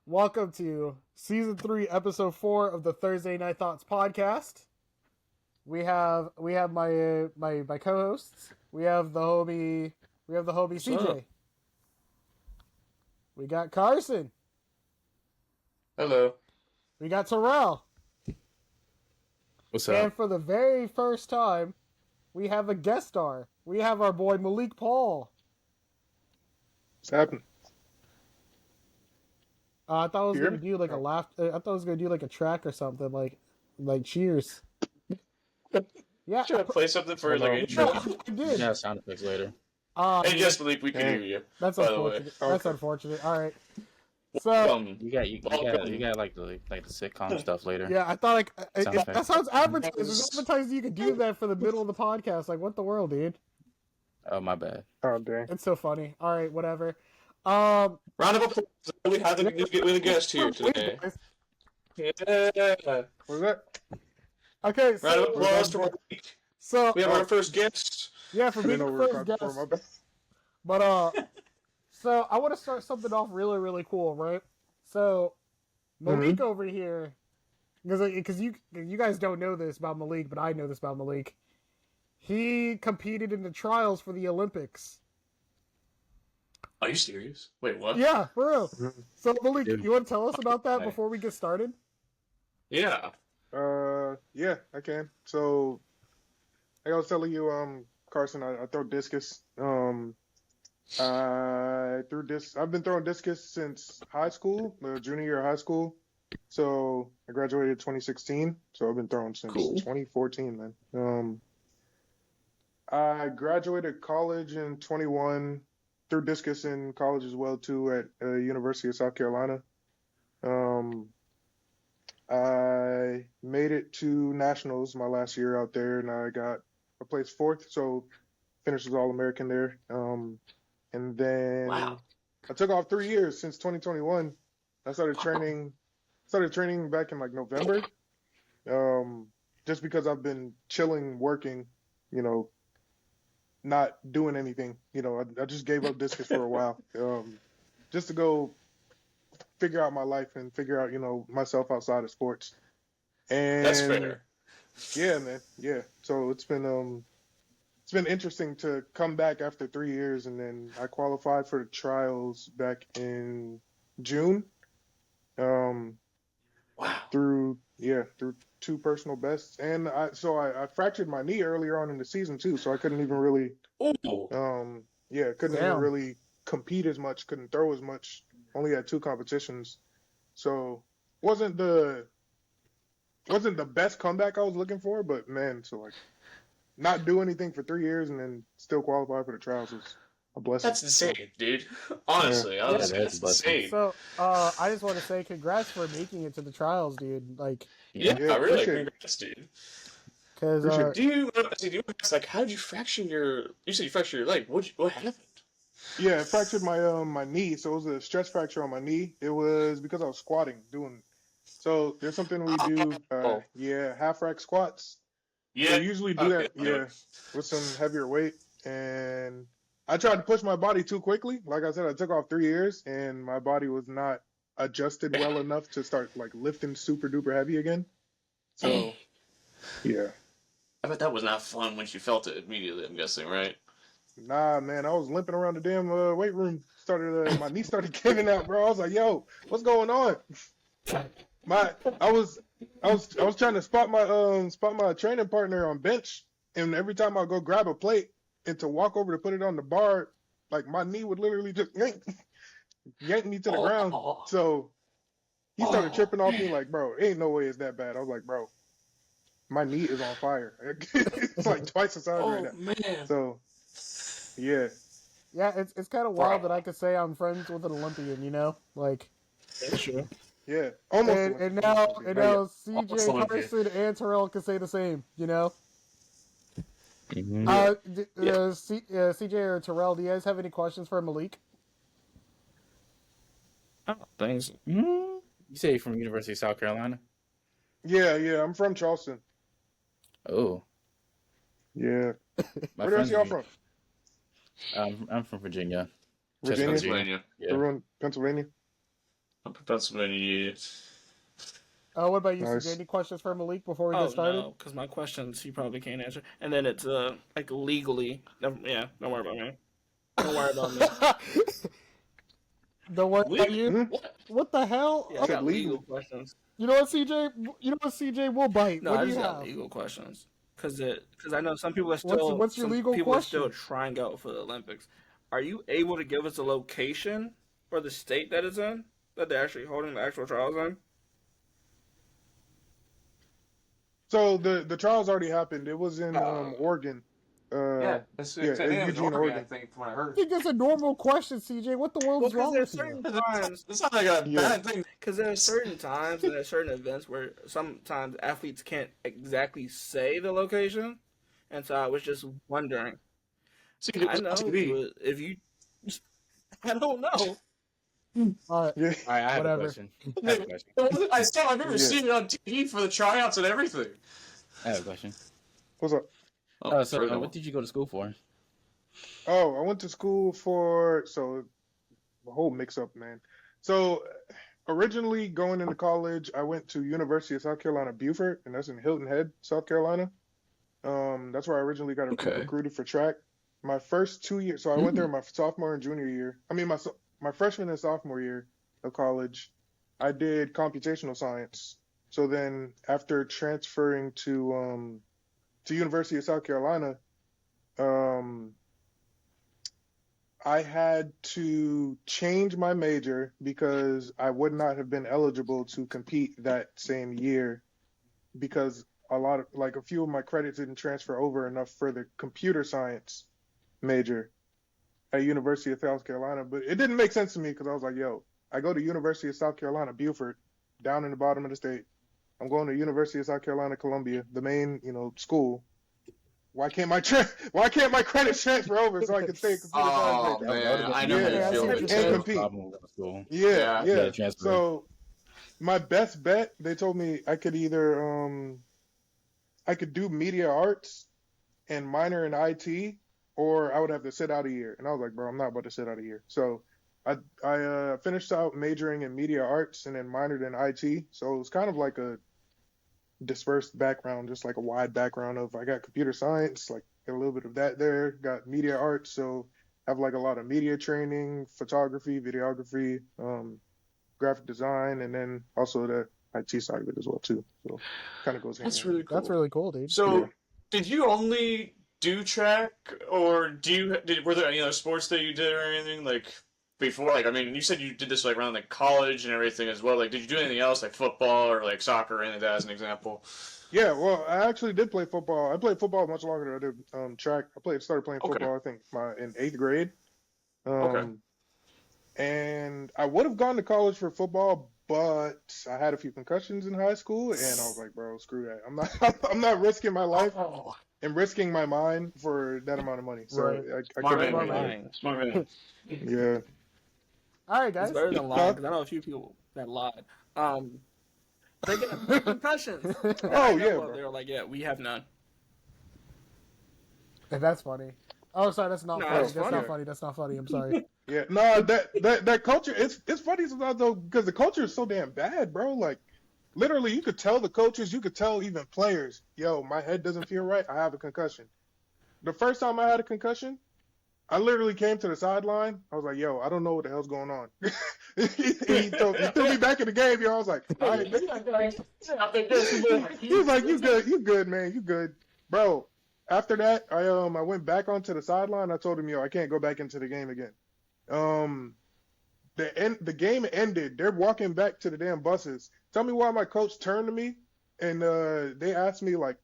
Welcome to Season 3, Episode 4 of the Thursday Night Thoughts podcast. We have my co-hosts. We have the homie CJ. We got Carson. Hello. We got Terrell. What's up? And for the very first time, we have a guest star. We have our boy Malik Paul. What's happening? I thought I was gonna do like a laugh. I thought I was gonna do like a track or something, like cheers. Yeah, Should I play something for like an intro? I did. Yeah, sound effects later. Hey, yes, Malik, we can hear you. That's by the way. unfortunate. That's unfortunate. All right. So You got like the sitcom stuff later. yeah, I thought Sound effects. that sounds advertised. It's advertised you could do that for the middle of the podcast. Like, what the world, dude? Oh, my bad. Oh, dang. It's so funny. All right, whatever. Round of applause. We have the new guest here today. Yeah. What was that? Okay, Round of so applause for Malik. We have our first guest. yeah, for I being didn't know the we were first recording guest. before, my bad. But so I want to start something off really, really cool, right? So Malik over here, because you guys don't know this about Malik, but I know this about Malik. He competed in the trials for the Olympics. Are you serious? Wait, what? Yeah, for real. So Malik, Dude. you want to tell us about that Hey. before we get started? Yeah. Yeah, I can. So, like I was telling you, Carson, I throw discus. I've been throwing discus since high school, the junior year of high school. So I graduated 2016. So I've been throwing since Cool. 2014, man. I graduated college in 21. Threw discus in college as well too at University of South Carolina. I made it to nationals my last year out there, and I placed fourth, so finished as All-American there. And then Wow. I took off 3 years since 2021. I started training back in like November. Just because I've been chilling, working, not doing anything. I just gave up discus for a while, just to go figure out my life and figure out, myself outside of sports. And That's fair. yeah, man. Yeah. So it's been interesting to come back after 3 years, and then I qualified for the trials back in June. Wow. Through two personal bests, and I fractured my knee earlier on in the season too, so I couldn't even really Ooh. couldn't even really compete as much, couldn't throw as much. Only had 2 competitions, so wasn't the best comeback I was looking for, but man, so like not do anything for 3 years and then still qualify for the trials is a blessing. That's insane, dude. Honestly, that's insane. So I just want to say congrats for making it to the trials, dude. Like, Yeah, Yeah, really. appreciate it. Congrats, dude. because Appreciate Do you ask, like, how did you fracture your? You said you fractured your leg. What happened? Yeah, I fractured my knee, so it was a stress fracture on my knee. It was because I was squatting, so there's something we do, half rack squats. Yeah. We usually do that, with some heavier weight. And I tried to push my body too quickly. Like I said, I took off 3 years, and my body was not adjusted well enough to start like lifting super duper heavy again. So, yeah. I bet that was not fun when you felt it immediately. I'm guessing, right? Nah, man, I was limping around the damn weight room. My knee started giving out, bro. I was like, "Yo, what's going on?" I was trying to spot my training partner on bench, and every time I go grab a plate and to walk over to put it on the bar, like my knee would literally just yank me to the ground. So he started tripping off me like, "Bro, ain't no way it's that bad." I was like, "Bro, my knee is on fire. It's like twice the size right now." Man. So yeah. yeah, it's kind of wild that I could say I'm friends with an Olympian, like. Sure. Yeah, almost. And now Almost CJ, Olympian. Carson, and Terrell can say the same, Mm-hmm. CJ or Terrell, do you guys have any questions for Malik? Things. You say you're from University of South Carolina? Yeah, I'm from Charleston. Oh. Yeah. My Where the rest of y'all friends- from? I'm from Virginia. Virginia? Pennsylvania. Yeah. Everyone, Pennsylvania? Pennsylvania. What about you, Nice. CJ? Any questions for Malik before we get started? No, because my questions he probably can't answer. And then it's like legally. Yeah, don't worry about me. Don't worry about me. Don't worry about you. Hmm? What the hell? Yeah, I got legal. legal questions. You know what, CJ? You know what, CJ? We'll bite. No, What I do you just got have? legal questions. Because I know some people are still What's your some legal people are still question? trying out for the Olympics. Are you able to give us a location or the state that it's in that they're actually holding the actual trials in? So the trials already happened. It was in Oregon. That's Eugene, Oregon. I think, from what I I heard. think that's a normal question, CJ. What the world is wrong with you? It's not like a bad thing. Because there are certain times and there are certain events where sometimes athletes can't exactly say the location, and so I was just wondering. See, I know, but if you, I don't know. All right. Yeah. All right, I have Whatever. a question. I have a question. I remember seeing it on TV for the tryouts and everything. I have a question. What's up? What did you go to school for? Oh, I went to school for the whole mix up, man. So originally going into college, I went to University of South Carolina Beaufort, and that's in Hilton Head, South Carolina. That's where I originally got recruited for track. My first 2 years, so I went there my sophomore and junior year. I mean, my freshman and sophomore year of college, I did computational science. So then after transferring to University of South Carolina, I had to change my major because I would not have been eligible to compete that same year because a few of my credits didn't transfer over enough for the computer science major at University of South Carolina. But it didn't make sense to me because I was like, yo, I go to University of South Carolina, Beaufort, down in the bottom of the state. I'm going to University of South Carolina, Columbia, the main, school. Why can't my credits transfer over so I can stay in computer Oh science? man, I know Yeah, how you I feel. see And what you're compete. Yeah. Transfer. So my best bet, they told me I could either I could do media arts and minor in IT, or I would have to sit out a year. And I was like, bro, I'm not about to sit out a year. So I finished out majoring in media arts and then minored in IT. So it was kind of like a dispersed background, just like a wide background of I got computer science, like a little bit of that there, got media arts, so have like a lot of media training, photography, videography, graphic design, and then also the IT side of it as well too. So kind of goes hand in That's hand. really cool. That's really cool, dude. So, did you only do track, or were there any other sports that you did or anything like before? Like, I mean, you said you did this like around like college and everything as well. Like, did you do anything else like football or like soccer or anything like that as an example? Yeah, well, I actually did play football. I played football much longer than I did track. Started playing football, I think, in 8th grade. And I would have gone to college for football, but I had a few concussions in high school, and I was like, bro, screw that. I'm not risking my life and risking my mind for that amount of money. So Right. I couldn't. Smart man. Yeah. All right, guys. It's better than lying because I know a few people that lied. They get concussions. Oh yeah, bro. They were like, yeah, we have none. That's funny. Oh, sorry, that's not No, funny. that's That's funny. not funny. That's not funny. I'm sorry. Yeah, no, that culture, it's funny sometimes though, because the culture is so damn bad, bro. Like, literally, you could tell the coaches, you could tell even players, yo, my head doesn't feel right, I have a concussion. The first time I had a concussion, I literally came to the sideline, I was like, yo, I don't know what the hell's going on. he threw me back in the game, yo, I was like, all right. He was like, you good, man, you good. Bro, after that, I went back onto the sideline. I told him, yo, I can't go back into the game again. The game ended. They're walking back to the damn buses. Tell me why my coach turned to me and they asked me like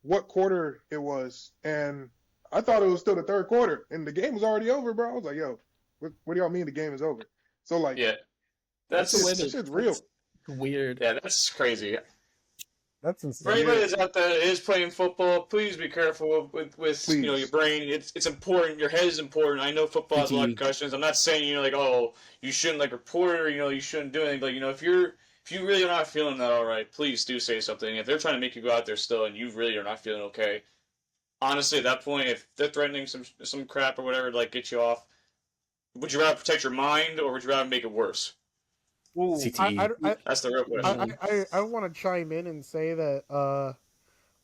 what quarter it was, and I thought it was still the third quarter, and the game was already over, bro. I was like, yo, what do y'all mean the game is over? So like, Yeah, that shit's real. Weird. Yeah, that's crazy. That's For insane. anybody that's out there that is playing football, please be careful with your brain. It's important. Your head is important. I know football has a lot of concussions. I'm not saying like, oh, you shouldn't like report it, or you shouldn't do anything. But if you really are not feeling that all right, please do say something. If they're trying to make you go out there still and you really are not feeling okay, honestly, at that point, if they're threatening some crap or whatever to like get you off, would you rather protect your mind or would you rather make it worse? CTE. That's the real question. I want to chime in and say that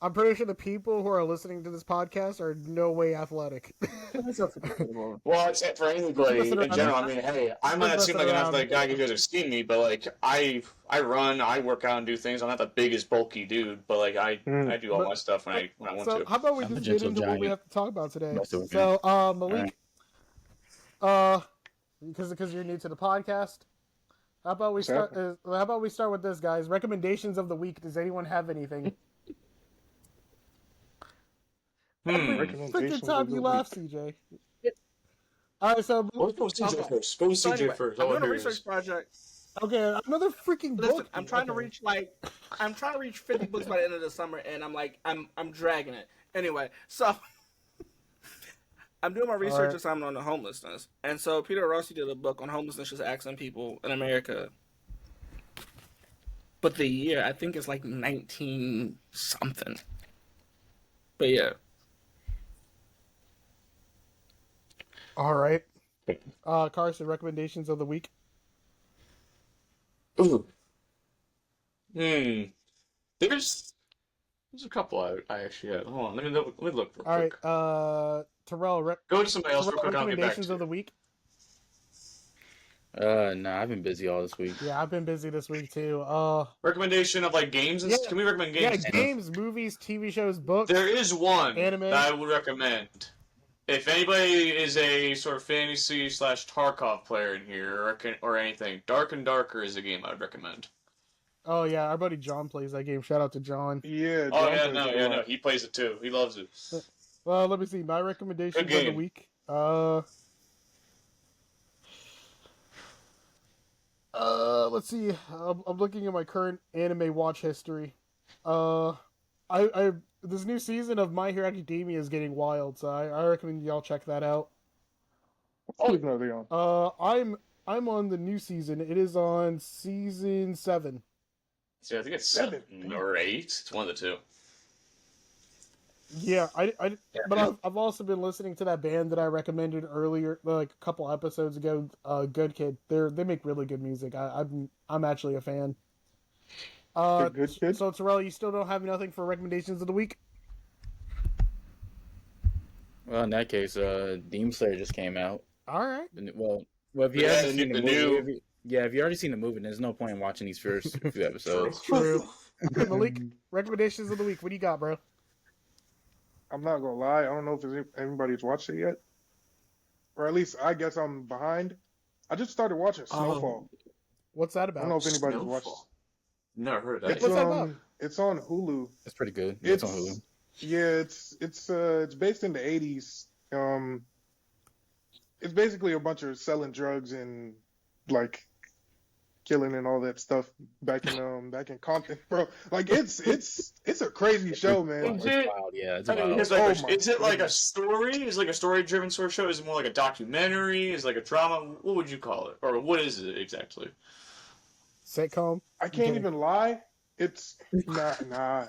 I'm pretty sure the people who are listening to this podcast are no way athletic. Well, it's for anybody Messing in around. general. I mean, hey, I might not seem like an Messing athletic guy. You guys have seen me, but like I run, I work out and do things. I'm not the biggest bulky dude, but like I do all my stuff when I want So to. how about we I'm a just get gentle into what we giant. have to talk about today? Most of it, So Malik, because you're new to the podcast, how about we start? How about we start with this, guys? Recommendations of the week. Does anyone have anything? Freaking time you laugh, CJ. All right, so Go CJ first. Go CJ first. I'm doing a research project. Okay, another freaking book. Listen, I'm trying to reach 50 books by the end of the summer, and I'm dragging it. Anyway, so I'm doing my research assignment on the homelessness, and so Peter Rossi did a book on homelessness, just asking people in America. But the year I think it's like 19 something. But yeah. All right. Carson, recommendations of the week. Ooh. There's a couple I actually had. Hold on, let me look real quick. All right. Terrell, go to somebody else real quick. I'll get back recommendations to of the week. Nah, I've been busy all this week. Yeah, I've been busy this week too. Recommendation of like games and Can we recommend games? Yeah, games, movies, TV shows, books. There is one anime that I would recommend. If anybody is a sort of fantasy / Tarkov player in here or anything, Dark and Darker is a game I would recommend. Oh yeah, our buddy John plays that game. Shout out to John. Yeah. No, he plays it too. He loves it. Well, let me see. My recommendations of the week. Let's see. I'm looking at my current anime watch history. This new season of My Hero Academia is getting wild, so I recommend y'all check that out. What season are they on? I'm on the new season. It is on season 7. See, I think it's 7 or 8. It's one of the two. Yeah, but I've also been listening to that band that I recommended earlier, like a couple episodes ago. Good Kid. They make really good music. I'm actually a fan. Good Kid. So Terrell, you still don't have nothing for recommendations of the week? Well, in that case, Demon Slayer just came out. All right. Well, if you haven't seen the movie, if you already seen the movie, there's no point in watching these first few episodes. True. Malik, recommendations of the week. What do you got, bro? I'm not gonna lie. I don't know if anybody's watched it yet, or at least I guess I'm behind. I just started watching Snowfall. What's that about? I don't know if anybody's watched. Never heard of that. What's that about? It's on Hulu. It's pretty good. It's on Hulu. Yeah, it's based in the 80s. It's basically a bunch of selling drugs and like killing and all that stuff back in Compton, bro. Like it's a crazy show, man. Is it? Wild, yeah, it's I mean, wild. is it like a story? Is it like a story-driven sort of show? Is it more like a documentary? Is it like a drama? What would you call it, or what is it exactly? Sitcom. I can't even lie. It's nah.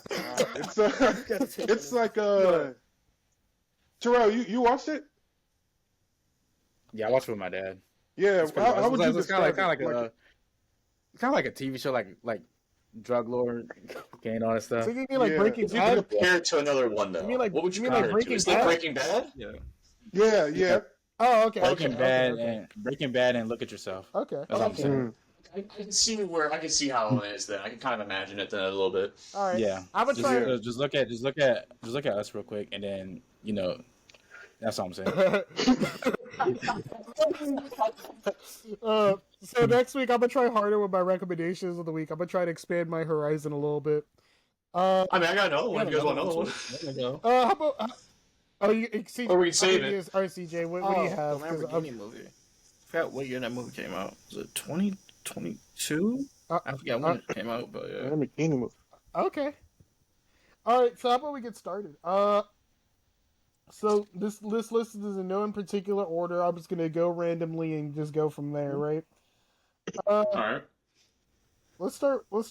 It's like Terrell, you watched it? Yeah, I watched it with my dad. Yeah, how would you describe it? Kind of like a TV show, like drug lord, and all that stuff. So you mean like Breaking If you Bad? compare it to another one, though, You mean like- what would you you mean like compare it to? Breaking Is it Bad? Breaking Bad? Yeah, Yeah. Oh, okay. Breaking Bad, and Look at Yourself. Okay. That's what I'm saying. I can see how it is. Then I can kind of imagine it then a little bit. All right. Yeah, I would try. just look at us real quick, and then that's all I'm saying. So next week I'm gonna try harder with my recommendations of the week. I'm gonna try to expand my horizon a little bit. I mean, I got another one. You guys want another one? How about? CJ, Or we can save it. All right, CJ, what do you have? The Lamborghini movie. I forgot what year that movie came out. Was it 2022? I forgot when it came out, but yeah. Lamborghini movie. Okay. All right. So how about we get started? So this list is in no in particular order. I'm just gonna go randomly and just go from there, right? All right. Let's start with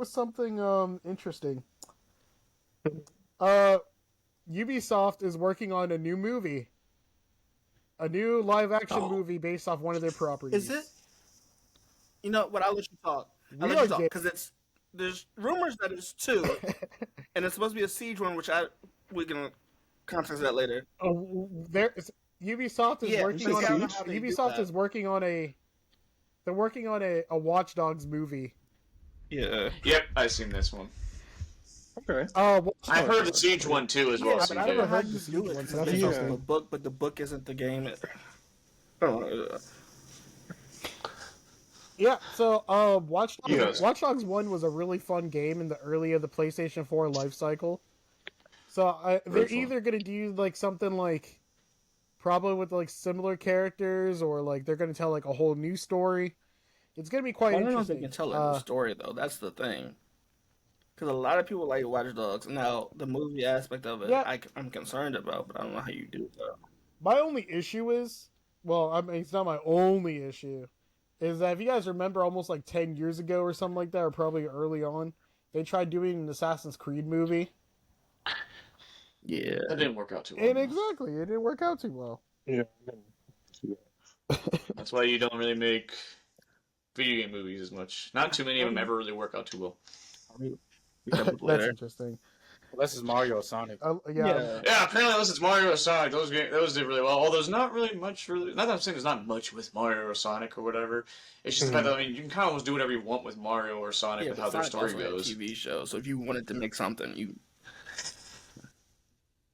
something interesting. Ubisoft is working on a new movie, a new live action movie based off one of their properties. Is it? You know what? I'll let you talk. I'll let you talk because there's rumors that it's 2, and it's supposed to be a Siege one, which we can context that later. Ubisoft is working on Ubisoft is working on a. They're working on a Watch Dogs movie. Yeah. Yep, I've seen this one. Okay. I've heard the Siege one too as well. Yeah, but I never heard the Siege one. So that's interesting. The book, but the book isn't the game. Yeah, so Watch Dogs 1 was a really fun game in the early of the PlayStation 4 life cycle. So they're either going to do like something like probably with like similar characters, or like they're going to tell like a whole new story. It's going to be quite interesting. I don't know if they can tell a new story though. That's the thing. Because a lot of people like Watch Dogs. Now, the movie aspect of it, I'm concerned about, but I don't know how you do that. My only issue is, well, I mean, it's not my only issue, is that if you guys remember almost like 10 years ago or something like that, or probably early on, they tried doing an Assassin's Creed movie. Yeah. That didn't work out too well. And exactly, it didn't work out too well. Yeah. That's why you don't really make video game movies as much. Not too many of them ever really work out too well. That's interesting. Unless it's Mario or Sonic. Yeah, apparently unless it's Mario or Sonic, those did really well. Although there's not really much, not that I'm saying there's not much with Mario or Sonic or whatever. It's just the fact that, I mean, you can kind of almost do whatever you want with Mario or Sonic with how their story goes. A TV show, so if you wanted to make something, you...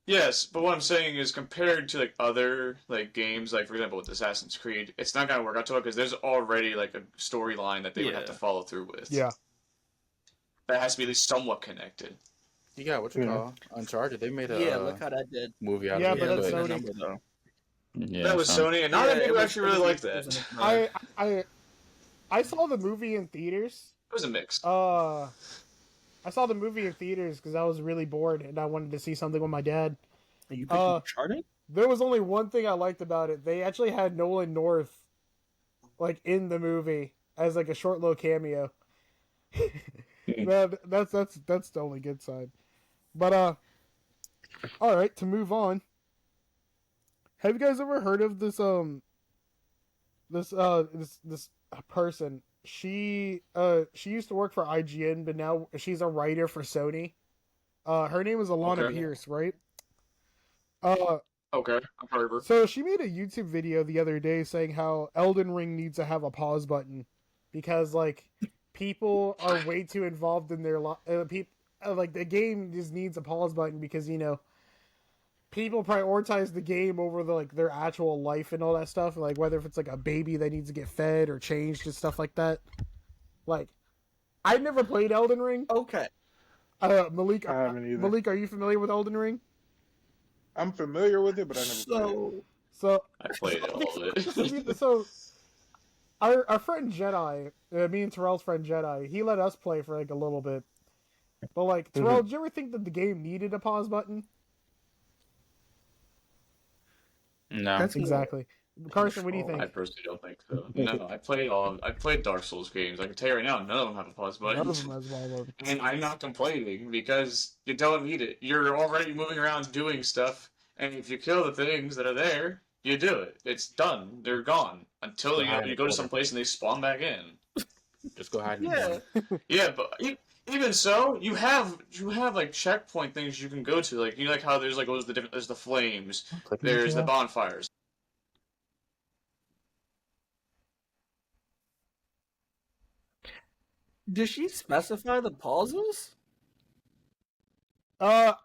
Yes, but what I'm saying is compared to like other like games, like for example with Assassin's Creed, it's not gonna work out too well because there's already like a storyline that they would have to follow through with. Yeah. That has to be at least somewhat connected. You got what you call Uncharted. They made a look how that did. movie out of it. Yeah, but that's Sony. That was Sony, and not many people actually really liked that. I saw the movie in theaters. It was a mix. I saw the movie in theaters because I was really bored and I wanted to see something with my dad. Are you picking Uncharted? There was only one thing I liked about it. They actually had Nolan North like in the movie as like a short little cameo. Man, that's the only good side. But all right, to move on. Have you guys ever heard of this this person? She used to work for IGN, but now she's a writer for Sony. Her name is Alana Pierce, right? Okay, I've heard of her. So she made a YouTube video the other day saying how Elden Ring needs to have a pause button because like people are way too involved in their like the game just needs a pause button because people prioritize the game over their actual life and all that stuff. Like whether if it's like a baby that needs to get fed or changed and stuff like that. Like, I've never played Elden Ring. Okay. Malik, I haven't either. Malik, are you familiar with Elden Ring? I'm familiar with it, but I never played it. So I played all of it. So our friend Jedi, me and Terrell's friend Jedi, he let us play for like a little bit. But like, Terrell, did you ever think that the game needed a pause button? No. That's exactly. Carson, what do you think? I personally don't think so. No, I played Dark Souls games. I can tell you right now, none of them have a pause button. None of them has a pause button. And I'm not complaining because you don't need it. You're already moving around doing stuff, and if you kill the things that are there, you do it. It's done. They're gone until you go to some place and they spawn back in. Just go hide. Yeah, but even so, you have like checkpoint things you can go to. Like like how there's like there's the flames, there's the bonfires. Did she specify the pauses? To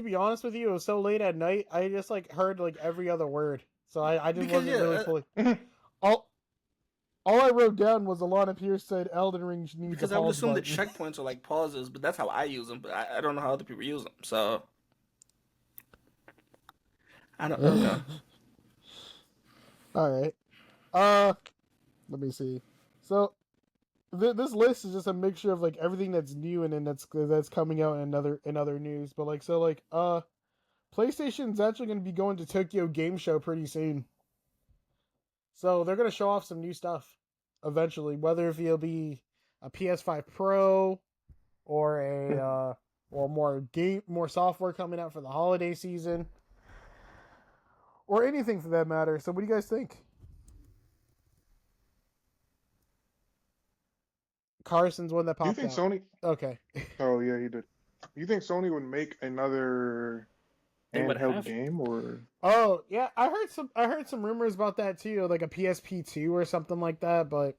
be honest with you, it was so late at night. I just like heard like every other word, so I just wasn't really fully. All I wrote down was Alana Pierce said Elden Ring needs a pause because I would assume button. that checkpoints are like pauses, but that's how I use them. But I don't know how other people use them, so I don't know. All right. Let me see. So this list is just a mixture of like everything that's new and then that's coming out in other news. But like PlayStation's actually going to be going to Tokyo Game Show pretty soon. So they're going to show off some new stuff eventually, whether if it'll be a PS5 Pro or more software coming out for the holiday season or anything for that matter. So what do you guys think? Carson's one that Do you popped think out. Sony? Okay. Oh yeah, he did. Do you think Sony would make another handheld game or? Oh yeah, I heard some rumors about that too, like a PSP2 or something like that. But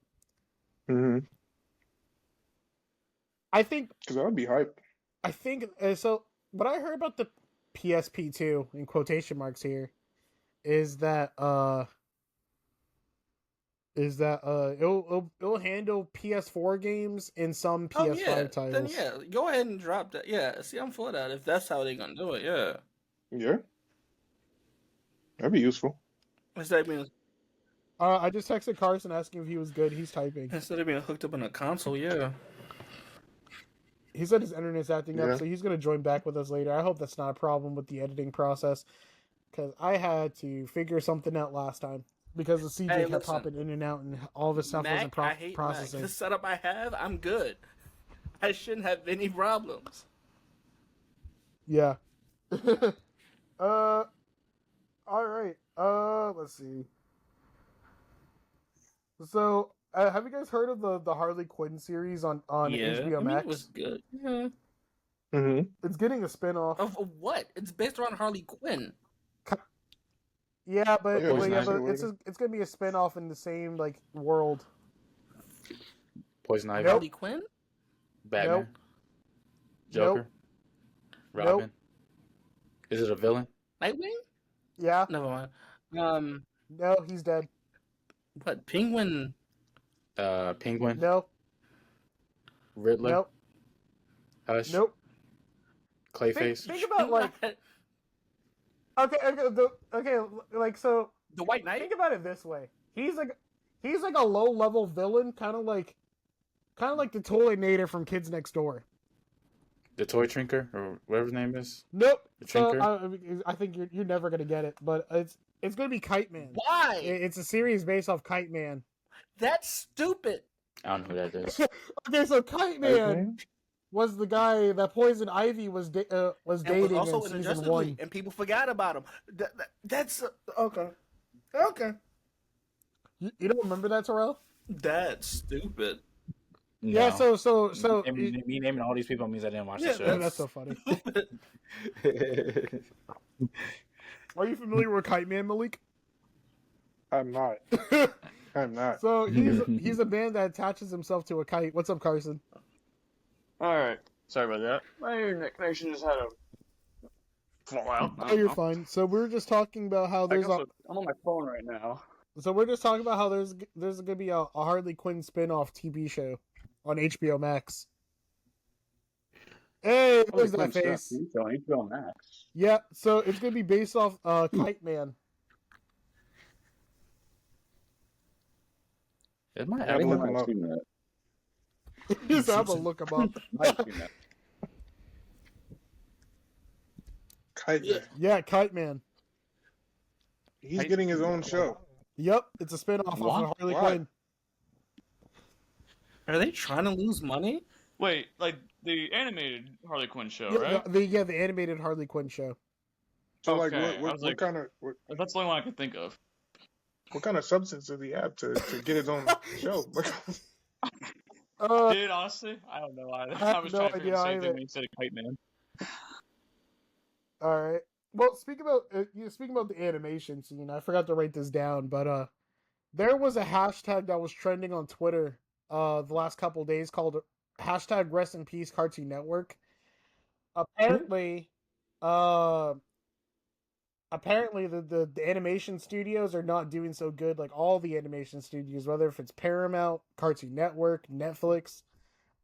I think because that would be hype. I think so. What I heard about the PSP2 in quotation marks here is that it'll handle PS4 games and some PS5 titles. Then yeah, go ahead and drop that. Yeah, see, I'm for that if that's how they're gonna do it. Yeah. Yeah. That'd be useful. Instead of being I just texted Carson asking if he was good. He's typing. instead of being hooked up on a console, yeah. He said his internet's acting up, so he's gonna join back with us later. I hope that's not a problem with the editing process, because I had to figure something out last time because the CJ kept popping in and out, and all the stuff wasn't processing. Mac. The setup I have, I'm good. I shouldn't have any problems. Yeah. All right. Let's see. So, have you guys heard of the Harley Quinn series on HBO Max? It was good. Yeah. It's getting a spin-off. Of what? It's based around Harley Quinn. Yeah, but it's gonna be a spin-off in the same like world. Poison Ivy. Nope. Harley Quinn? Batman. Nope. Joker. Nope. Robin. Nope. Is it a villain? Nightwing? Yeah. Never mind. No, he's dead. What? Penguin? Penguin. No. Riddler. Nope. Hush. Nope. Clayface. Think about like. Okay. Like so. The White Knight. Think about it this way. He's like a low-level villain, kind of like the Toyinator from Kids Next Door. The Toy Trinker, or whatever his name is. Nope. The So Trinker. I think you're never gonna get it, but it's gonna be Kite Man. Why? It's a series based off Kite Man. That's stupid. I don't know who that is. Okay, so Kite Man was the guy that Poison Ivy was dating also in in season Justice 1. League, and people forgot about him. That's okay. Okay. You don't remember that, Terrell? That's stupid. No. Yeah. So me naming all these people means I didn't watch the show. That's so funny. Are you familiar with Kite Man, Malik? I'm not. I'm not. So he's a man that attaches himself to a kite. What's up, Carson? Alright. Sorry about that. My internet connection just had a fall out. Oh, you're fine. So we're just talking about how there's I'm on my phone right now. So we're just talking about how there's gonna be a Harley Quinn spin-off TV show on HBO Max. Hey, there's that face. HBO Max. Yeah, so it's gonna be based off Kite Man. It might have have him up. seen that. Just have a look him up. Might have seen that. Kite Man. Yeah, Kite Man. He's getting his own show. Yep, it's a spin-off of Harley Why? Quinn. Are they trying to lose money? Wait, like the animated Harley Quinn show, Yeah, right? the animated Harley Quinn show. So Okay, what kind of That's the only one I can think of. what kind of substance does he have to get his own show? Dude, honestly, I don't know either. I have I was no trying to figure the idea same thing either. when you said Kite Man. All right. Well, speaking about the animation scene, I forgot to write this down, but there was a hashtag that was trending on Twitter the last couple of days called hashtag Rest in Peace Cartoon Network. Apparently, the animation studios are not doing so good. Like all the animation studios, whether if it's Paramount, Cartoon Network, Netflix,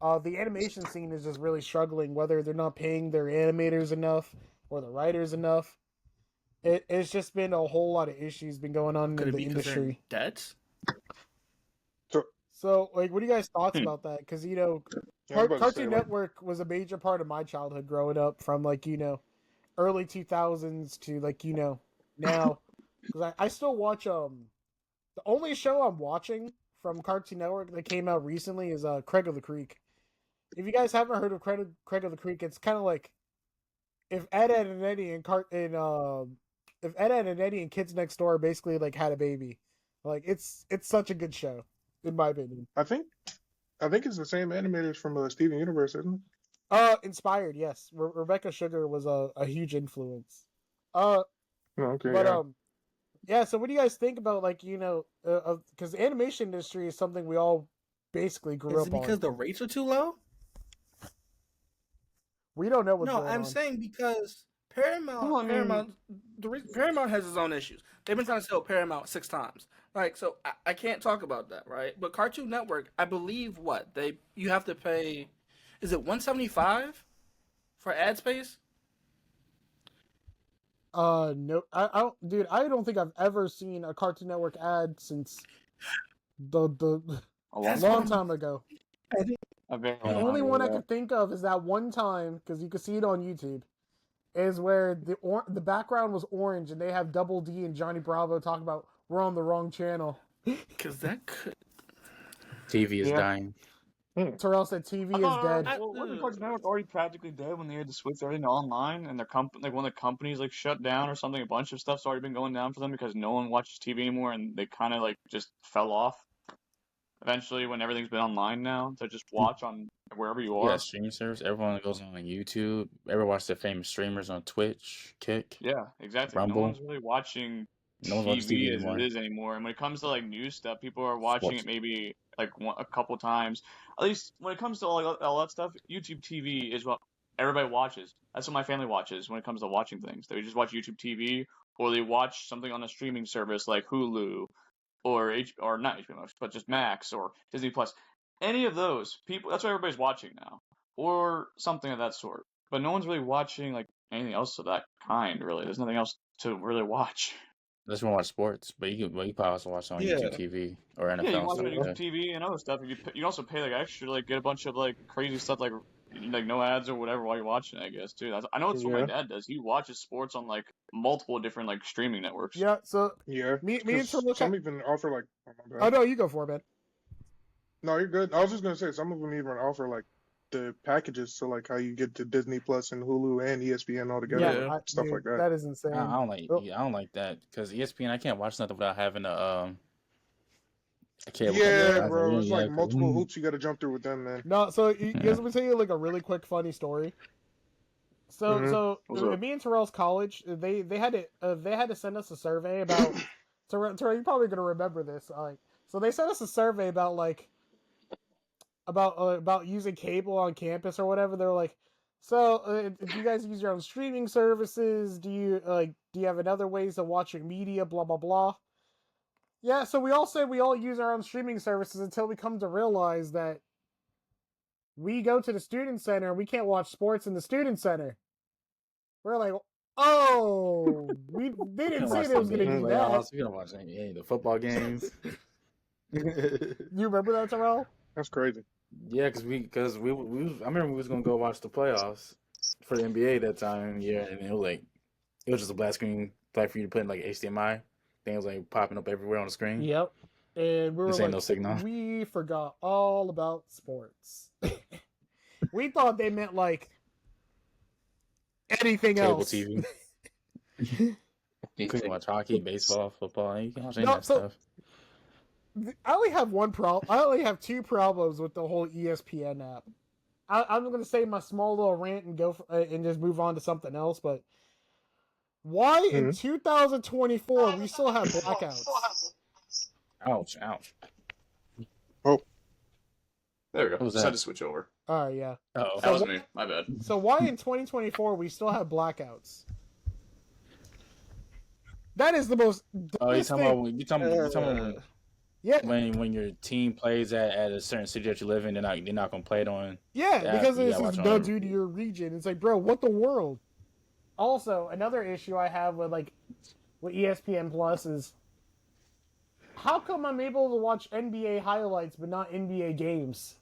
the animation scene is just really struggling. Whether they're not paying their animators enough or the writers enough. It's just been a whole lot of issues been going on in the industry. Debt? So, like, what are you guys' thoughts about that? Because, Cartoon Network was a major part of my childhood growing up from, like, early 2000s to, like, now. Because I still watch, the only show I'm watching from Cartoon Network that came out recently is Craig of the Creek. If you guys haven't heard of Craig of the Creek, it's kind of like if Ed, Edd and Eddie and Kids Next Door basically like had a baby. Like it's such a good show, in my opinion. I think I think it's the same animators from Steven Universe, isn't it? Inspired, yes. Rebecca Sugar was a huge influence. Okay. But yeah. Yeah. So what do you guys think about because the animation industry is something we all basically grew Is up it because on. the rates are too low? We don't know what's No, going on. I'm saying because Paramount has its own issues. They've been trying to sell Paramount 6 times. Like, so I can't talk about that, right? But Cartoon Network, I believe you have to pay, is it $175 for ad space? No, I don't, dude. I don't think I've ever seen a Cartoon Network ad since the A long long time ago. A very The long only time one I ago. could think of is that one time, because you can see it on YouTube, is where the background was orange and they have Double D and Johnny Bravo talk about we're on the wrong channel. Because that could. TV is dying. Terrell said TV is dead. Wasn't Cartoon Network already practically dead when they had to switch everything to online and their one of the companies like shut down or something? A bunch of stuff's already been going down for them because no one watches TV anymore and they kind of like just fell off. Eventually, when everything's been online now, to just watch on wherever you are. Yeah, streaming service. Everyone goes on YouTube. Everyone watches their famous streamers on Twitch, Kick. Yeah, exactly. Rumble. No one's really watching No one watches TV TV as anymore. it is anymore. And when it comes to like news stuff, people are watching Sports. it maybe like a couple times. At least when it comes to all that stuff, YouTube TV is what everybody watches. That's what my family watches when it comes to watching things. They just watch YouTube TV, or they watch something on a streaming service like Hulu, or not HBO Max, but just Max or Disney Plus. Any of those people, that's what everybody's watching now, or something of that sort. But no one's really watching like anything else of that kind. Really, there's nothing else to really watch. I just want to watch sports, but you probably also watch it on YouTube TV or NFL. Yeah, you can watch stuff it on like YouTube that. TV and other stuff. You can also pay like extra to like get a bunch of like crazy stuff like no ads or whatever while you're watching it, I guess too. I know it's what my dad does. He watches sports on like multiple different like streaming networks. Yeah. So Yeah. me and Terrell. Some even offer like. Oh no, you go for it, man. No, you're good. I was just gonna say some of them even offer like the packages, so like how you get to Disney Plus and Hulu and ESPN all together, stuff like that. That is insane. I don't like that because ESPN. I can't watch nothing without having a cable. Yeah, bro. It's like multiple hoops you got to jump through with them, man. No, so you guys want me to tell you like a really quick funny story. So in me and Terrell's college, they had to send us a survey about. Terrell, you're probably gonna remember this. So they sent us a survey about using cable on campus or whatever. They're like, so do you guys use your own streaming services? Do you have another ways of watching media? Blah blah blah. Yeah, so we all say we all use our own streaming services until we come to realize that we go to the student center and we can't watch sports in the student center. We're like, oh, they didn't say they was going to do that. We're going to watch the football games. You remember that, Terrell? That's crazy. Yeah, because I remember we was going to go watch the playoffs for the NBA that time. Yeah, and it was just a black screen for you to put in like HDMI. Things like popping up everywhere on the screen. Yep. And we were like, no signal. We forgot all about sports. We thought they meant like anything else. Cable TV. You can watch hockey, baseball, football. You can watch any of that stuff. I only have one problem. I only have two problems with the whole ESPN app. I'm going to say my small little rant and and just move on to something else, but why in 2024 we still have blackouts? Ouch. Oh. There we go. What was Just that? had to switch over. Oh, yeah. Uh-oh. That was me. My bad. So why in 2024 we still have blackouts? That is the most. Oh, you talking about yeah. when your team plays at a certain city that you live in, they're not gonna play it on. Yeah, because you this gotta is watch no on- due to your region. It's like, bro, what the world? Also, another issue I have with ESPN Plus is how come I'm able to watch NBA highlights but not NBA games?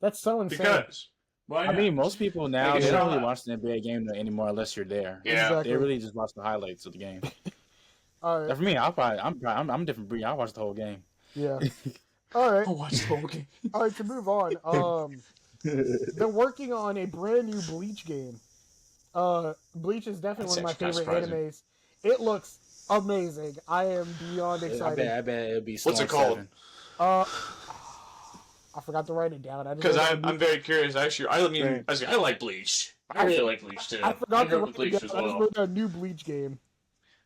That's so insane. Because why not? I mean, most people now Take a they don't shot. really watch the NBA game anymore unless you're there. Yeah. Exactly. They really just watch the highlights of the game. All right. For me, I'm a different breed. I watch the whole game. Yeah. All right. I'll watch the whole game. All right. To move on. They're working on a brand new Bleach game. Bleach is definitely one of my That's favorite actually animes. It looks amazing. I am beyond excited. I bet it'll be. What's it called? I forgot to write it down. Because I'm very curious. Actually, I like Bleach. I really like Bleach too. I forgot to grew up with write it Bleach down. as I just well. wrote a new Bleach game.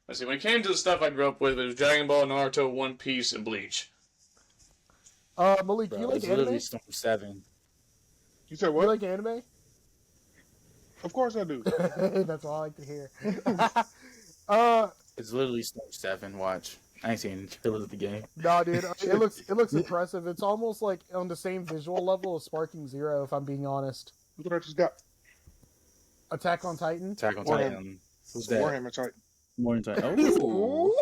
Let's see. When it came to the stuff I grew up with, it was Dragon Ball, Naruto, One Piece, and Bleach. Malik, Bro, you like it's anime? literally Storm 7. You said You what? like anime? Of course I do. That's all I like to hear. It's literally Storm 7. Watch. I ain't seen any trailers of the game. No, dude, it looks impressive. It's almost like on the same visual level as Sparking Zero, if I'm being honest. Look what I just got. Attack on Titan. Attack on Warhammer. Titan. Who's that? Warhammer Titan. Morning Titan. Ooh.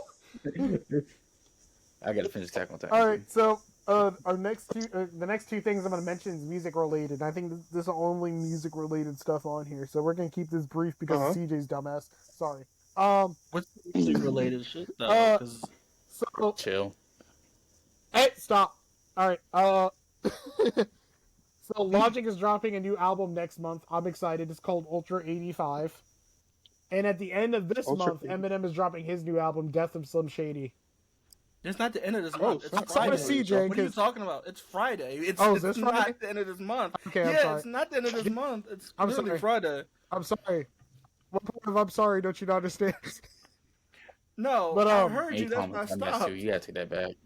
I gotta finish Attack on Titan. All right, so the next two things I'm gonna mention is music related. I think this is the only music related stuff on here, so we're gonna keep this brief because of CJ's dumbass. Sorry. What's music related shit though? 'Cause So Chill. hey, stop. All right. So Logic is dropping a new album next month. I'm excited. It's called Ultra 85. And at the end of this month, Eminem is dropping his new album, Death of Slim Shady. it's not the end of this month. It's fuck. Friday. CJ, What are you 'cause- talking about? It's Friday. It's Oh, is this not Friday? the end of this month. Okay, I'm yeah, sorry. it's not the end of this month. It's I'm literally sorry. Friday. I'm sorry. What part of I'm sorry don't you not understand? No, But, I heard you. Hey, That's Tom, not I messed stop. you. You gotta take that back.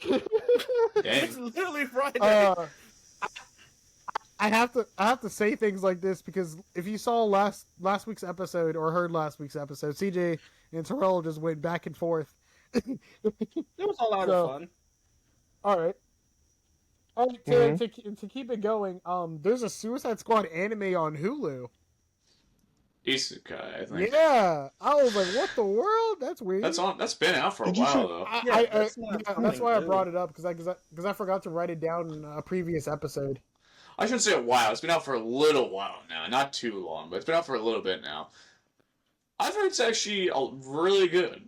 It's literally Friday. I have to say things like this because if you saw last week's episode or heard last week's episode, CJ and Terrell just went back and forth. It was a lot So- of fun. All right. To keep it going, there's a Suicide Squad anime on Hulu. Isekai, I think. Yeah, I was like, "What the world? That's weird." That's been out for a Did you while say- though. That's why I new. brought it up because I forgot to write it down in a previous episode. I shouldn't say a while. It's been out for a little while now. Not too long, but it's been out for a little bit now. I've heard it's actually really good.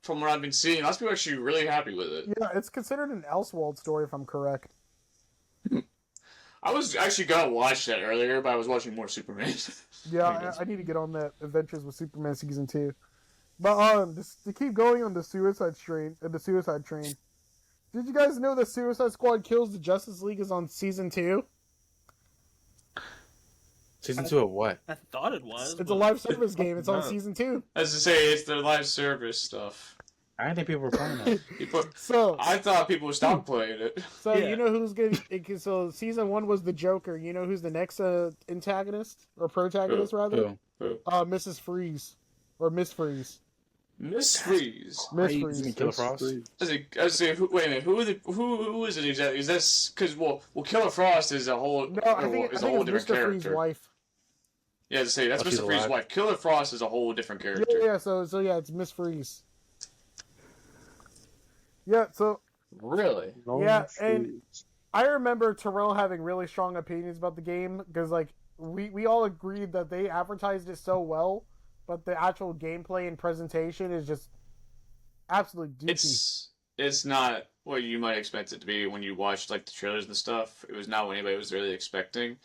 From what I've been seeing, lots of people are actually really happy with it. Yeah, it's considered an Elseworld story if I'm correct. I was actually gonna watch that earlier, but I was watching more Superman. Yeah, I need to get on that Adventures with Superman season 2. But to keep going on the Suicide Train, did you guys know that Suicide Squad Kills the Justice League is on season 2? Season 2 of what? I thought it was. It's a live service game. It's on No. season 2. As to say, it's their live service stuff. I didn't think people were playing that. So I thought people would stop playing it. Yeah. you know who's good? So season 1 was the Joker. You know who's the next antagonist or protagonist rather? Who? Mrs. Freeze or Miss Freeze. Miss Freeze. Miss You Freeze. mean Killer Frost? I say, wait a minute. Who is it exactly? Is this because Killer Frost is a whole No, I think is it's a whole different Mr. Freeze's character. wife. Yeah, to say that's Oh, she's Mr. Freeze's alive? wife. Killer Frost is a whole different character. Yeah. So yeah, it's Miss Freeze. Yeah. So Really? Yeah, and I remember Terrell having really strong opinions about the game because, like, we all agreed that they advertised it so well, but the actual gameplay and presentation is just absolutely dookie. It's not what you might expect it to be when you watch like the trailers and stuff. It was not what anybody was really expecting.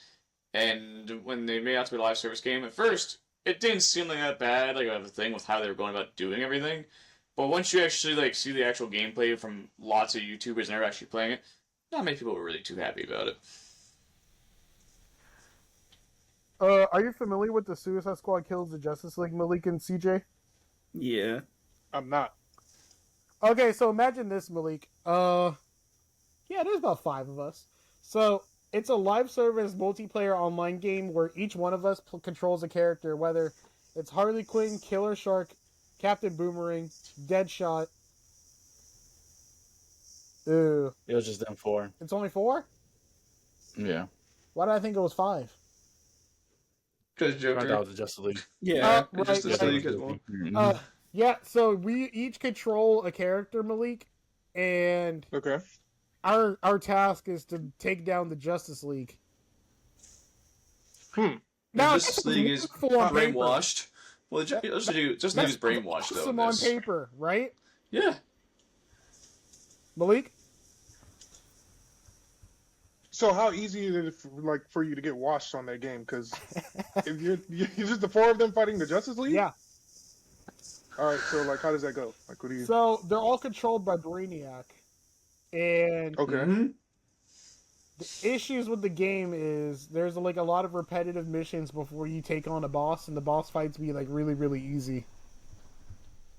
And when they made it out to be a live service game, at first it didn't seem like that bad, like a thing with how they were going about doing everything. But once you actually like see the actual gameplay from lots of YouTubers and they're actually playing it, not many people were really too happy about it. Are you familiar with the Suicide Squad Kills the Justice League, Malik and CJ? Yeah. I'm not. Okay, so imagine this, Malik. Yeah, there's about 5 of us. So it's a live service multiplayer online game where each one of us controls a character, whether it's Harley Quinn, Killer Shark, Captain Boomerang, Deadshot. Ooh, It was just them 4. it's only 4? Yeah. Why did I think it was 5? Because I Joker. thought it was the Justice League. Yeah. Right, Justice right. League as well. Mhm. Yeah, so we each control a character, Malik, and Okay. our task is to take down the Justice League. The Now, Justice League is wonderful on paper. brainwashed. Well, Justice League is brainwashed though. Awesome in on this. paper, right, Yeah. Malik? So how easy is it for you to get washed on that game? Because if you're just the 4 of them fighting the Justice League. Yeah. All right. So like, how does that go? Like, what do you? So they're all controlled by Brainiac. And Okay. the issues with the game is there's like a lot of repetitive missions before you take on a boss, and the boss fights be like really, really easy.